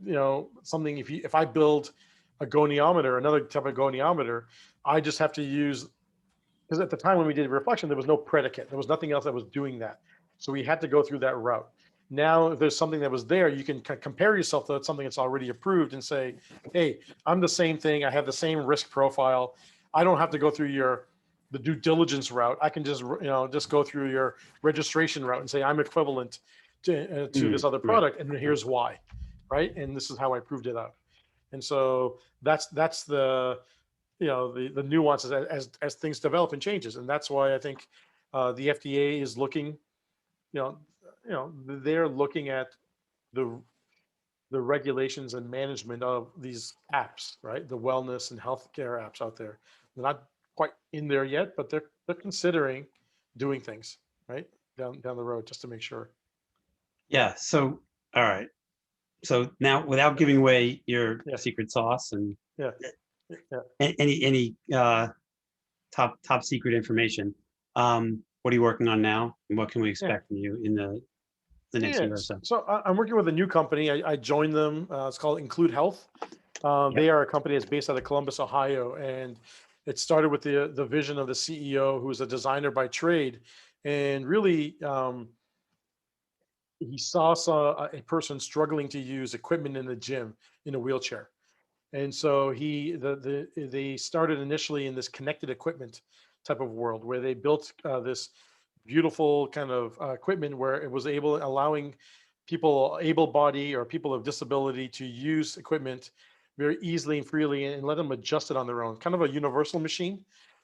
[SPEAKER 3] something, if I build a goniometer, another type of goniometer, I just have to use, because at the time when we did Reflexion, there was no predicate. There was nothing else that was doing that. So we had to go through that route. Now, if there's something that was there, you can compare yourself to something that's already approved and say, hey, I'm the same thing. I have the same risk profile. I don't have to go through the due diligence route. I can just, just go through your registration route and say, I'm equivalent to this other product. And here's why, right? And this is how I proved it out. And so that's the, the nuances as things develop and changes. And that's why I think the FDA is looking, they're looking at the regulations and management of these apps, right? The wellness and healthcare apps out there. They're not quite in there yet, but they're considering doing things, right? Down the road, just to make sure.
[SPEAKER 1] Yeah. So, all right. So now, without giving away your secret sauce and any top secret information, what are you working on now, and what can we expect from you in the next year or so?
[SPEAKER 3] So I'm working with a new company. I joined them. It's called IncludeHealth. They are a company that's based out of Columbus, Ohio, and it started with the vision of the CEO, who is a designer by trade, and really he saw a person struggling to use equipment in the gym in a wheelchair. And so they started initially in this connected equipment type of world, where they built this beautiful kind of equipment where it was allowing people able-bodied or people of disability to use equipment very easily and freely, and let them adjust it on their own. Kind of a universal machine,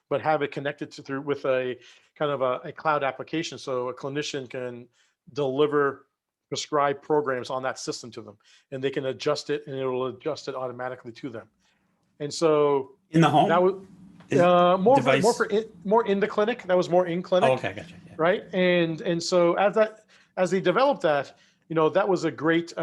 [SPEAKER 3] but have it connected with a kind of a cloud application, so a clinician can deliver prescribe programs on that system to them, and they can adjust it, and it will adjust it automatically to them. And so
[SPEAKER 1] In the
[SPEAKER 3] that
[SPEAKER 1] home?
[SPEAKER 3] was
[SPEAKER 1] Is device?
[SPEAKER 3] more in the clinic. That was more in clinic.
[SPEAKER 1] Oh, okay, gotcha. Yeah.
[SPEAKER 3] Right. And so as they developed that, that was a great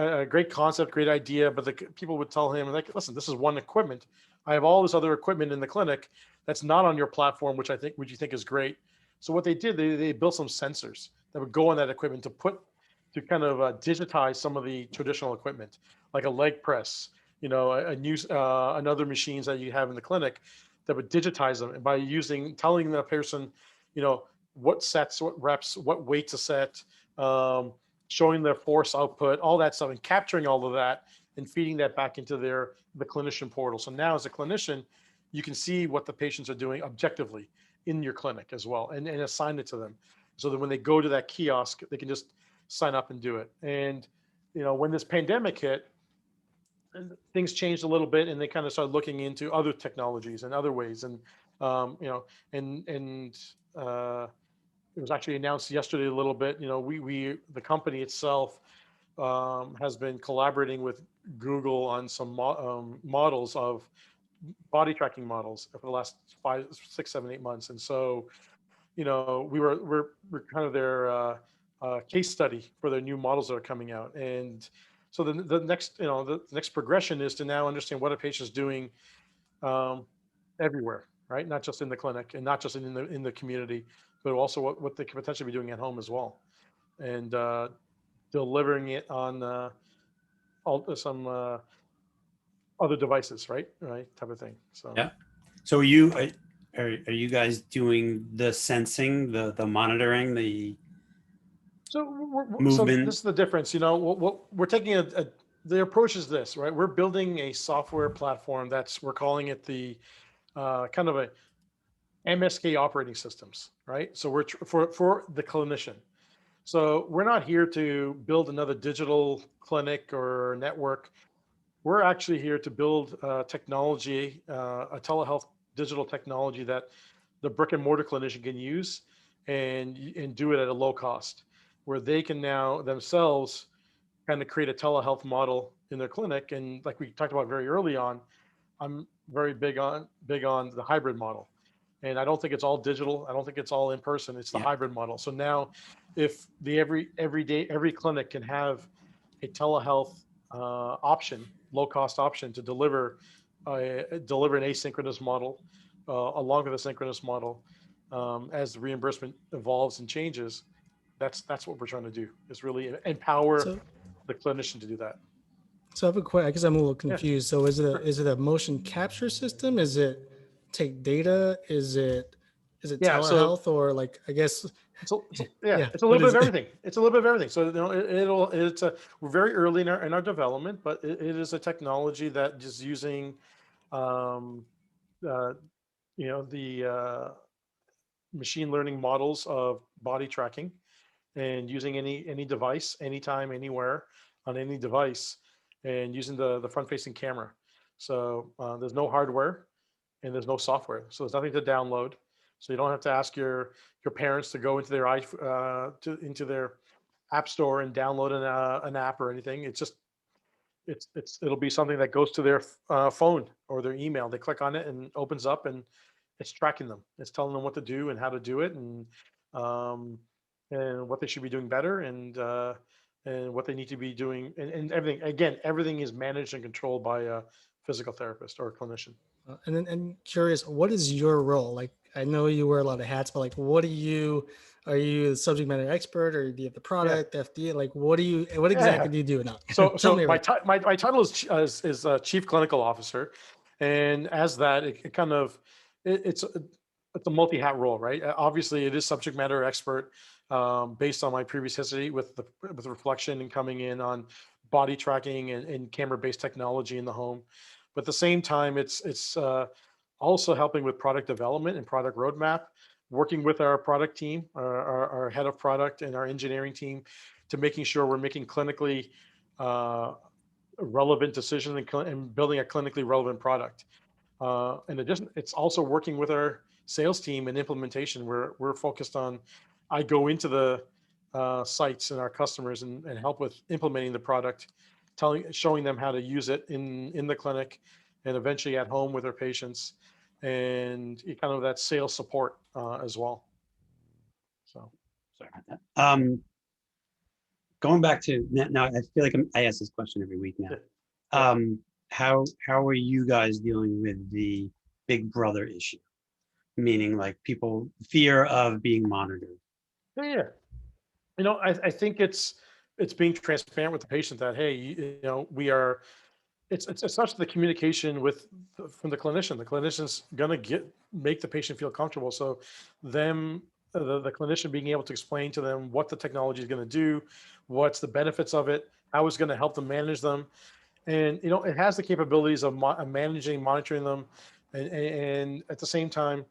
[SPEAKER 3] concept, great idea. But the people would tell him, like, listen, this is one equipment. I have all this other equipment in the clinic that's not on your platform, which you think is great. So what they did, they built some sensors that would go on that equipment to kind of digitize some of the traditional equipment, like a leg press, another machines that you have in the clinic, that would digitize them, and by telling the person, what sets, what reps, what weight to set, showing their force output, all that stuff, and capturing all of that and feeding that back into the clinician portal. So now as a clinician, you can see what the patients are doing objectively in your clinic as well, and assign it to them, so that when they go to that kiosk, they can just sign up and do it. And when this pandemic hit, things changed a little bit, and they kind of started looking into other technologies and other ways. And it was actually announced yesterday a little bit. The company itself has been collaborating with Google on some models of body tracking models for the last 5, 6, 7, 8 months. And so, we're kind of their case study for their new models that are coming out. And so the next progression is to now understand what a patient's doing everywhere, right? Not just in the clinic, and not just in the community, but also what they could potentially be doing at home as well, and delivering it on some other devices, right, type of thing. So
[SPEAKER 1] Yeah. So are you guys doing the sensing, the monitoring, the
[SPEAKER 3] So
[SPEAKER 1] movement?
[SPEAKER 3] this is the difference. What we're taking the approach is this, right? We're building a software platform we're calling it the kind of a MSK operating systems, right? So we're for the clinician. So we're not here to build another digital clinic or network. We're actually here to build technology, a telehealth digital technology that the brick and mortar clinician can use, and do it at a low cost, where they can now themselves kind of create a telehealth model in their clinic. And like we talked about very early on, I'm very big on the hybrid model. And I don't think it's all digital. I don't think it's all in person. It's the
[SPEAKER 1] Yeah.
[SPEAKER 3] hybrid model. So now, if every clinic can have a telehealth option, low cost option, to deliver an asynchronous model along with a synchronous model, as the reimbursement evolves and changes, that's what we're trying to do, is really empower
[SPEAKER 2] So,
[SPEAKER 3] the clinician to do that.
[SPEAKER 2] so I have a question. I guess I'm a little
[SPEAKER 3] Yeah.
[SPEAKER 2] confused. So is
[SPEAKER 3] Sure.
[SPEAKER 2] it a motion capture system? Is it take data? Is it
[SPEAKER 3] Yeah, so
[SPEAKER 2] telehealth, or like, I guess,
[SPEAKER 3] it's a
[SPEAKER 2] yeah,
[SPEAKER 3] it's a
[SPEAKER 2] what
[SPEAKER 3] little bit
[SPEAKER 2] is
[SPEAKER 3] of
[SPEAKER 2] it?
[SPEAKER 3] everything. It's a little bit of everything. So we're very early in our development, but it is a technology that just using um, uh, the machine learning models of body tracking, and using any device, anytime, anywhere, on any device, and using the front facing camera. So there's no hardware, and there's no software, so there's nothing to download. So you don't have to ask your parents to go into their into their app store and download an app or anything. It's just it'll be something that goes to their phone or their email. They click on it and opens up, and it's tracking them. It's telling them what to do and how to do it, um, and what they should be doing better, and what they need to be doing, and everything. Again, everything is managed and controlled by a physical therapist or a clinician.
[SPEAKER 2] And curious, what is your role? Like, I know you wear a lot of hats, but like, are you the subject matter expert, or do you have the
[SPEAKER 3] Yeah.
[SPEAKER 2] product, FDA? Like, what
[SPEAKER 3] Yeah.
[SPEAKER 2] exactly do you do now?
[SPEAKER 3] So
[SPEAKER 2] Tell me.
[SPEAKER 3] my title is Chief Clinical Officer, and as that, it kind of it's a multi hat role, right? Obviously, it is subject matter expert, based on my previous history with Reflexion and coming in on body tracking and camera based technology in the home. But at the same time, it's also helping with product development and product roadmap, working with our product team, our head of product, and our engineering team, to making sure we're making clinically relevant decisions, and building a clinically relevant product. In addition, it's also working with our sales team and implementation. We're focused on. I go into the sites and our customers and help with implementing the product, showing them how to use it in the clinic and eventually at home with their patients, and kind of that sales support as well. So
[SPEAKER 1] Sorry about that. Going back to now, I feel like I ask this question every week now.
[SPEAKER 3] yeah.
[SPEAKER 1] How are you guys dealing with the Big Brother issue? Meaning, like, people fear of being monitored.
[SPEAKER 3] Yeah. I think it's being transparent with the patient that, hey, we are. It's such the communication from the clinician. The clinician's gonna make the patient feel comfortable. So them the clinician being able to explain to them what the technology is going to do, what's the benefits of it, how it's going to help them manage them, and it has the capabilities of managing, monitoring them, and at the same time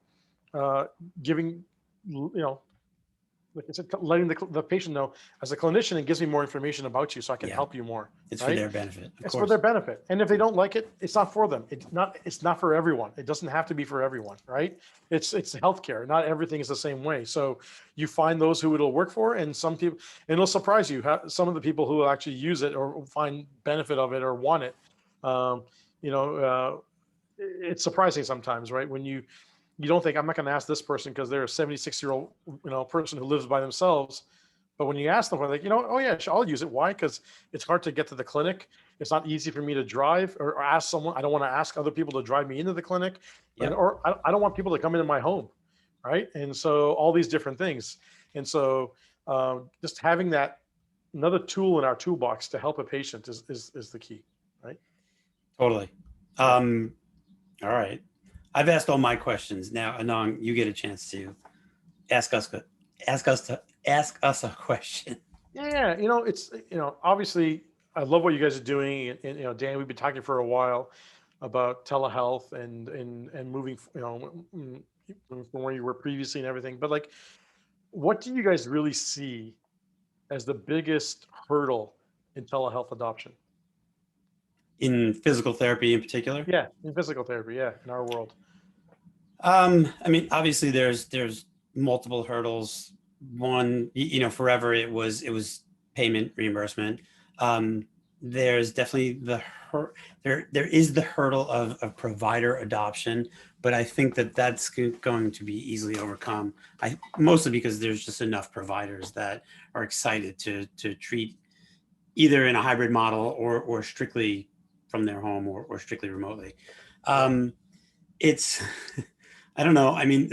[SPEAKER 3] giving like I said, letting the patient know, as a clinician, it gives me more information about you so I can
[SPEAKER 1] Yeah.
[SPEAKER 3] help you more.
[SPEAKER 1] It's
[SPEAKER 3] right?
[SPEAKER 1] for their benefit. Of
[SPEAKER 3] It's
[SPEAKER 1] course.
[SPEAKER 3] for their benefit. And if they don't like it, it's not for them. It's not for everyone. It doesn't have to be for everyone, right? It's healthcare. Not everything is the same way. So you find those who it'll work for, and some people, and it'll surprise you how some of the people who will actually use it or find benefit of it or want it. Um, it's surprising sometimes, right? When you don't think, I'm not going to ask this person because they're a 76-year-old person who lives by themselves. But when you ask them, they're like, oh yeah, I'll use it. Why? Because it's hard to get to the clinic. It's not easy for me to drive or ask someone. I don't want to ask other people to drive me into the clinic,
[SPEAKER 1] Yeah.
[SPEAKER 3] or I don't want people to come into my home, right? And so all these different things. And so just having that another tool in our toolbox to help a patient is the key, right?
[SPEAKER 1] Totally. All right. I've asked all my questions. Now, Anang, you get a chance to ask us a question.
[SPEAKER 3] Yeah, it's obviously I love what you guys are doing, and Dan, we've been talking for a while about telehealth and moving, from where you were previously and everything. But like, what do you guys really see as the biggest hurdle in telehealth adoption?
[SPEAKER 1] In physical therapy in particular?
[SPEAKER 3] Yeah, in physical therapy, yeah, in our world.
[SPEAKER 1] I mean, obviously there's multiple hurdles. One, forever it was payment reimbursement. There's definitely there is the hurdle of provider adoption, but I think that's going to be easily overcome. Mostly because there's just enough providers that are excited to treat either in a hybrid model or strictly from their home or strictly remotely. It's I don't know. I mean,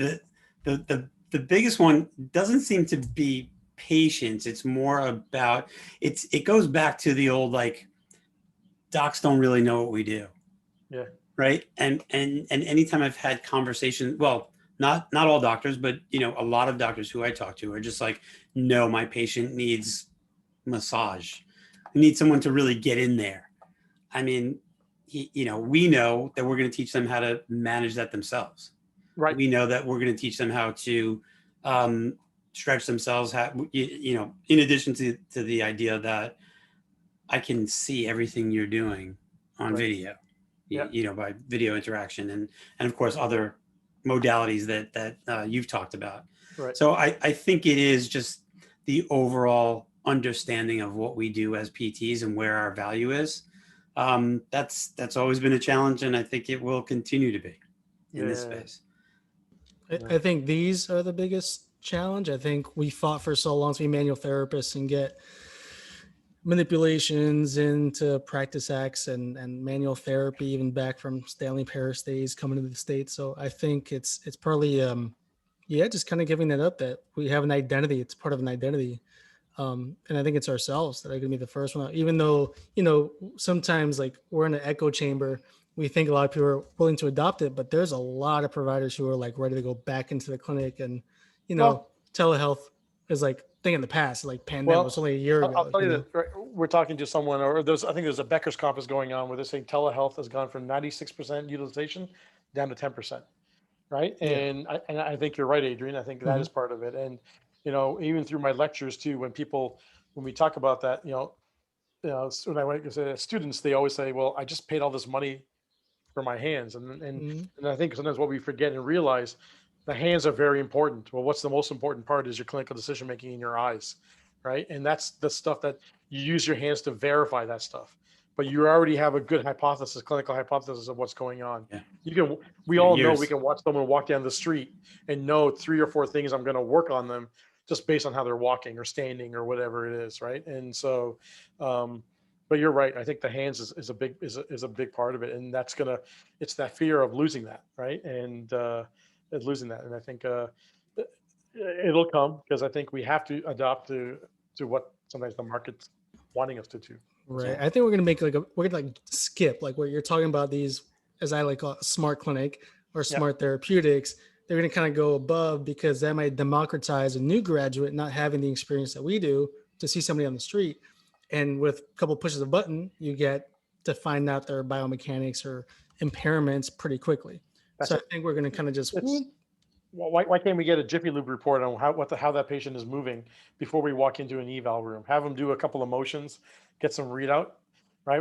[SPEAKER 1] the biggest one doesn't seem to be patience. It's more about it goes back to the old, like, docs don't really know what we do.
[SPEAKER 3] Yeah.
[SPEAKER 1] Right. And anytime I've had conversations, well, not all doctors, but a lot of doctors who I talk to are just like, no, my patient needs massage. I need someone to really get in there. I mean, we know that we're going to teach them how to manage that themselves.
[SPEAKER 3] Right.
[SPEAKER 1] We know that we're going to teach them how to stretch themselves. In addition to the idea that I can see everything you're doing on video, by video interaction and of course other modalities that you've talked about.
[SPEAKER 3] Right.
[SPEAKER 1] So I think it is just the overall understanding of what we do as PTs and where our value is. That's always been a challenge, and I think it will continue to be in this space.
[SPEAKER 2] I think these are the biggest challenge. I think we fought for so long to be manual therapists and get manipulations into practice acts and manual therapy, even back from Stanley Paris days coming to the States. So I think it's partly, just kind of giving that up, that we have an identity. It's part of an identity. And I think it's ourselves that are going to be the first one out, even though, sometimes like we're in an echo chamber. We think a lot of people are willing to adopt it, but there's a lot of providers who are like ready to go back into the clinic, and, telehealth is like thing in the past, like pandemic was only a year ago.
[SPEAKER 3] I'll tell you that, right, we're talking to someone, or I think there's a Becker's conference going on where they're saying telehealth has gone from 96% utilization down to 10%. Right. And I think you're right, Adrian. I think that is part of it. And, even through my lectures too, when we talk about that, when I went to students, they always say, well, I just paid all this money for my hands. And I think sometimes what we forget and realize, the hands are very important. Well, what's the most important part is your clinical decision making in your eyes, right? And that's the stuff that you use your hands to verify that stuff. But you already have a good hypothesis, clinical hypothesis of what's going on.
[SPEAKER 1] Yeah.
[SPEAKER 3] We
[SPEAKER 1] For
[SPEAKER 3] all know
[SPEAKER 1] years.
[SPEAKER 3] we can watch someone walk down the street and know 3 or 4 things I'm going to work on them just based on how they're walking or standing or whatever it is, right? And so, but you're right. I think the hands is a big part of it, and it's that fear of losing that, right? And losing that, and I think it'll come, because I think we have to adopt to what sometimes the market's wanting us to do.
[SPEAKER 2] Right.
[SPEAKER 3] So,
[SPEAKER 2] I think we're gonna make we're gonna skip like where you're talking about these, as I like call it, smart clinic or smart therapeutics. They're gonna kind of go above, because that might democratize a new graduate not having the experience that we do to see somebody on the street. And with a couple pushes of a button, you get to find out their biomechanics or impairments pretty quickly. So I think we're gonna kind of just
[SPEAKER 3] why can't we get a Jiffy Lube report on how that patient is moving before we walk into an eval room? Have them do a couple of motions, get some readout, right?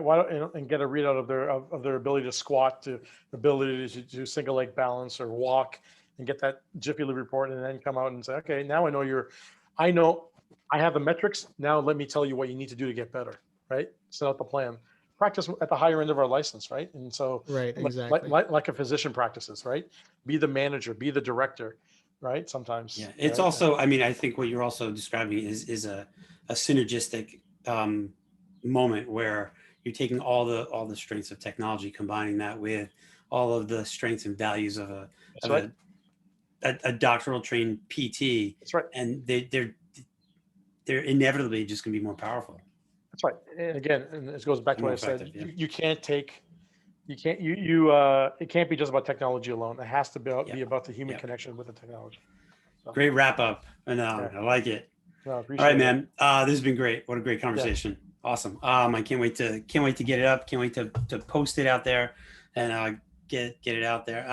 [SPEAKER 3] And get a readout of their ability to squat, to ability to do single leg balance or walk, and get that Jiffy Lube report, and then come out and say, okay, now I know I have the metrics. Now let me tell you what you need to do to get better, right? Set out the plan. Practice at the higher end of our license, right? And so,
[SPEAKER 2] right, exactly.
[SPEAKER 3] like a physician practices, right? Be the manager, be the director, right? Sometimes.
[SPEAKER 1] Yeah, it's also, I mean, I think what you're also describing is a synergistic moment where you're taking all the strengths of technology, combining that with all of the strengths and values of a doctoral trained PT.
[SPEAKER 3] That's right.
[SPEAKER 1] And they're inevitably just going to be more powerful.
[SPEAKER 3] That's right. And again, and this goes back to what I said.
[SPEAKER 1] Yeah.
[SPEAKER 3] It can't be just about technology alone. It has to be about the human connection with the technology. So,
[SPEAKER 1] great wrap up. And I like it.
[SPEAKER 3] No,
[SPEAKER 1] all right, man. This has been great. What a great conversation. Yeah. Awesome. I can't wait to get it up. Can't wait to post it out there and get it out there.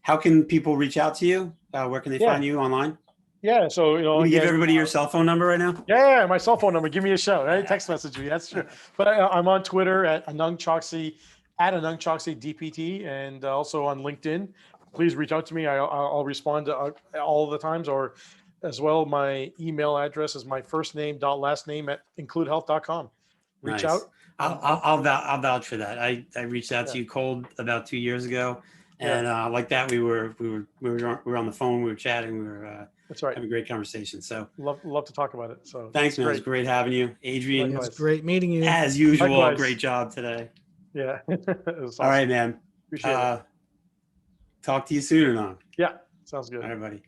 [SPEAKER 1] How can people reach out to you? Where can they find you online?
[SPEAKER 3] Yeah, so
[SPEAKER 1] you give everybody your cell phone number right now.
[SPEAKER 3] Yeah, my cell phone number. Give me a shout. Right? Text message me. That's true. But I'm on Twitter at Anang Chokshi, at Anang Chokshi DPT, and also on LinkedIn. Please reach out to me. I'll respond to all the times, or as well. My email address is my first name last name at IncludeHealth.com. Reach out.
[SPEAKER 1] I'll vouch for that. I reached out to you cold about 2 years ago, and like that we were on the phone. We were chatting. We were.
[SPEAKER 3] That's right.
[SPEAKER 1] Have a great conversation. So
[SPEAKER 3] love to talk about it. So
[SPEAKER 1] thanks, man. It was great having you, Adrian.
[SPEAKER 2] It was great meeting you.
[SPEAKER 1] As usual. Likewise. Great job today.
[SPEAKER 3] Yeah. Awesome.
[SPEAKER 1] All right, man.
[SPEAKER 3] Appreciate it.
[SPEAKER 1] Talk to you soon, Anang.
[SPEAKER 3] Yeah. Sounds good.
[SPEAKER 1] All right, buddy.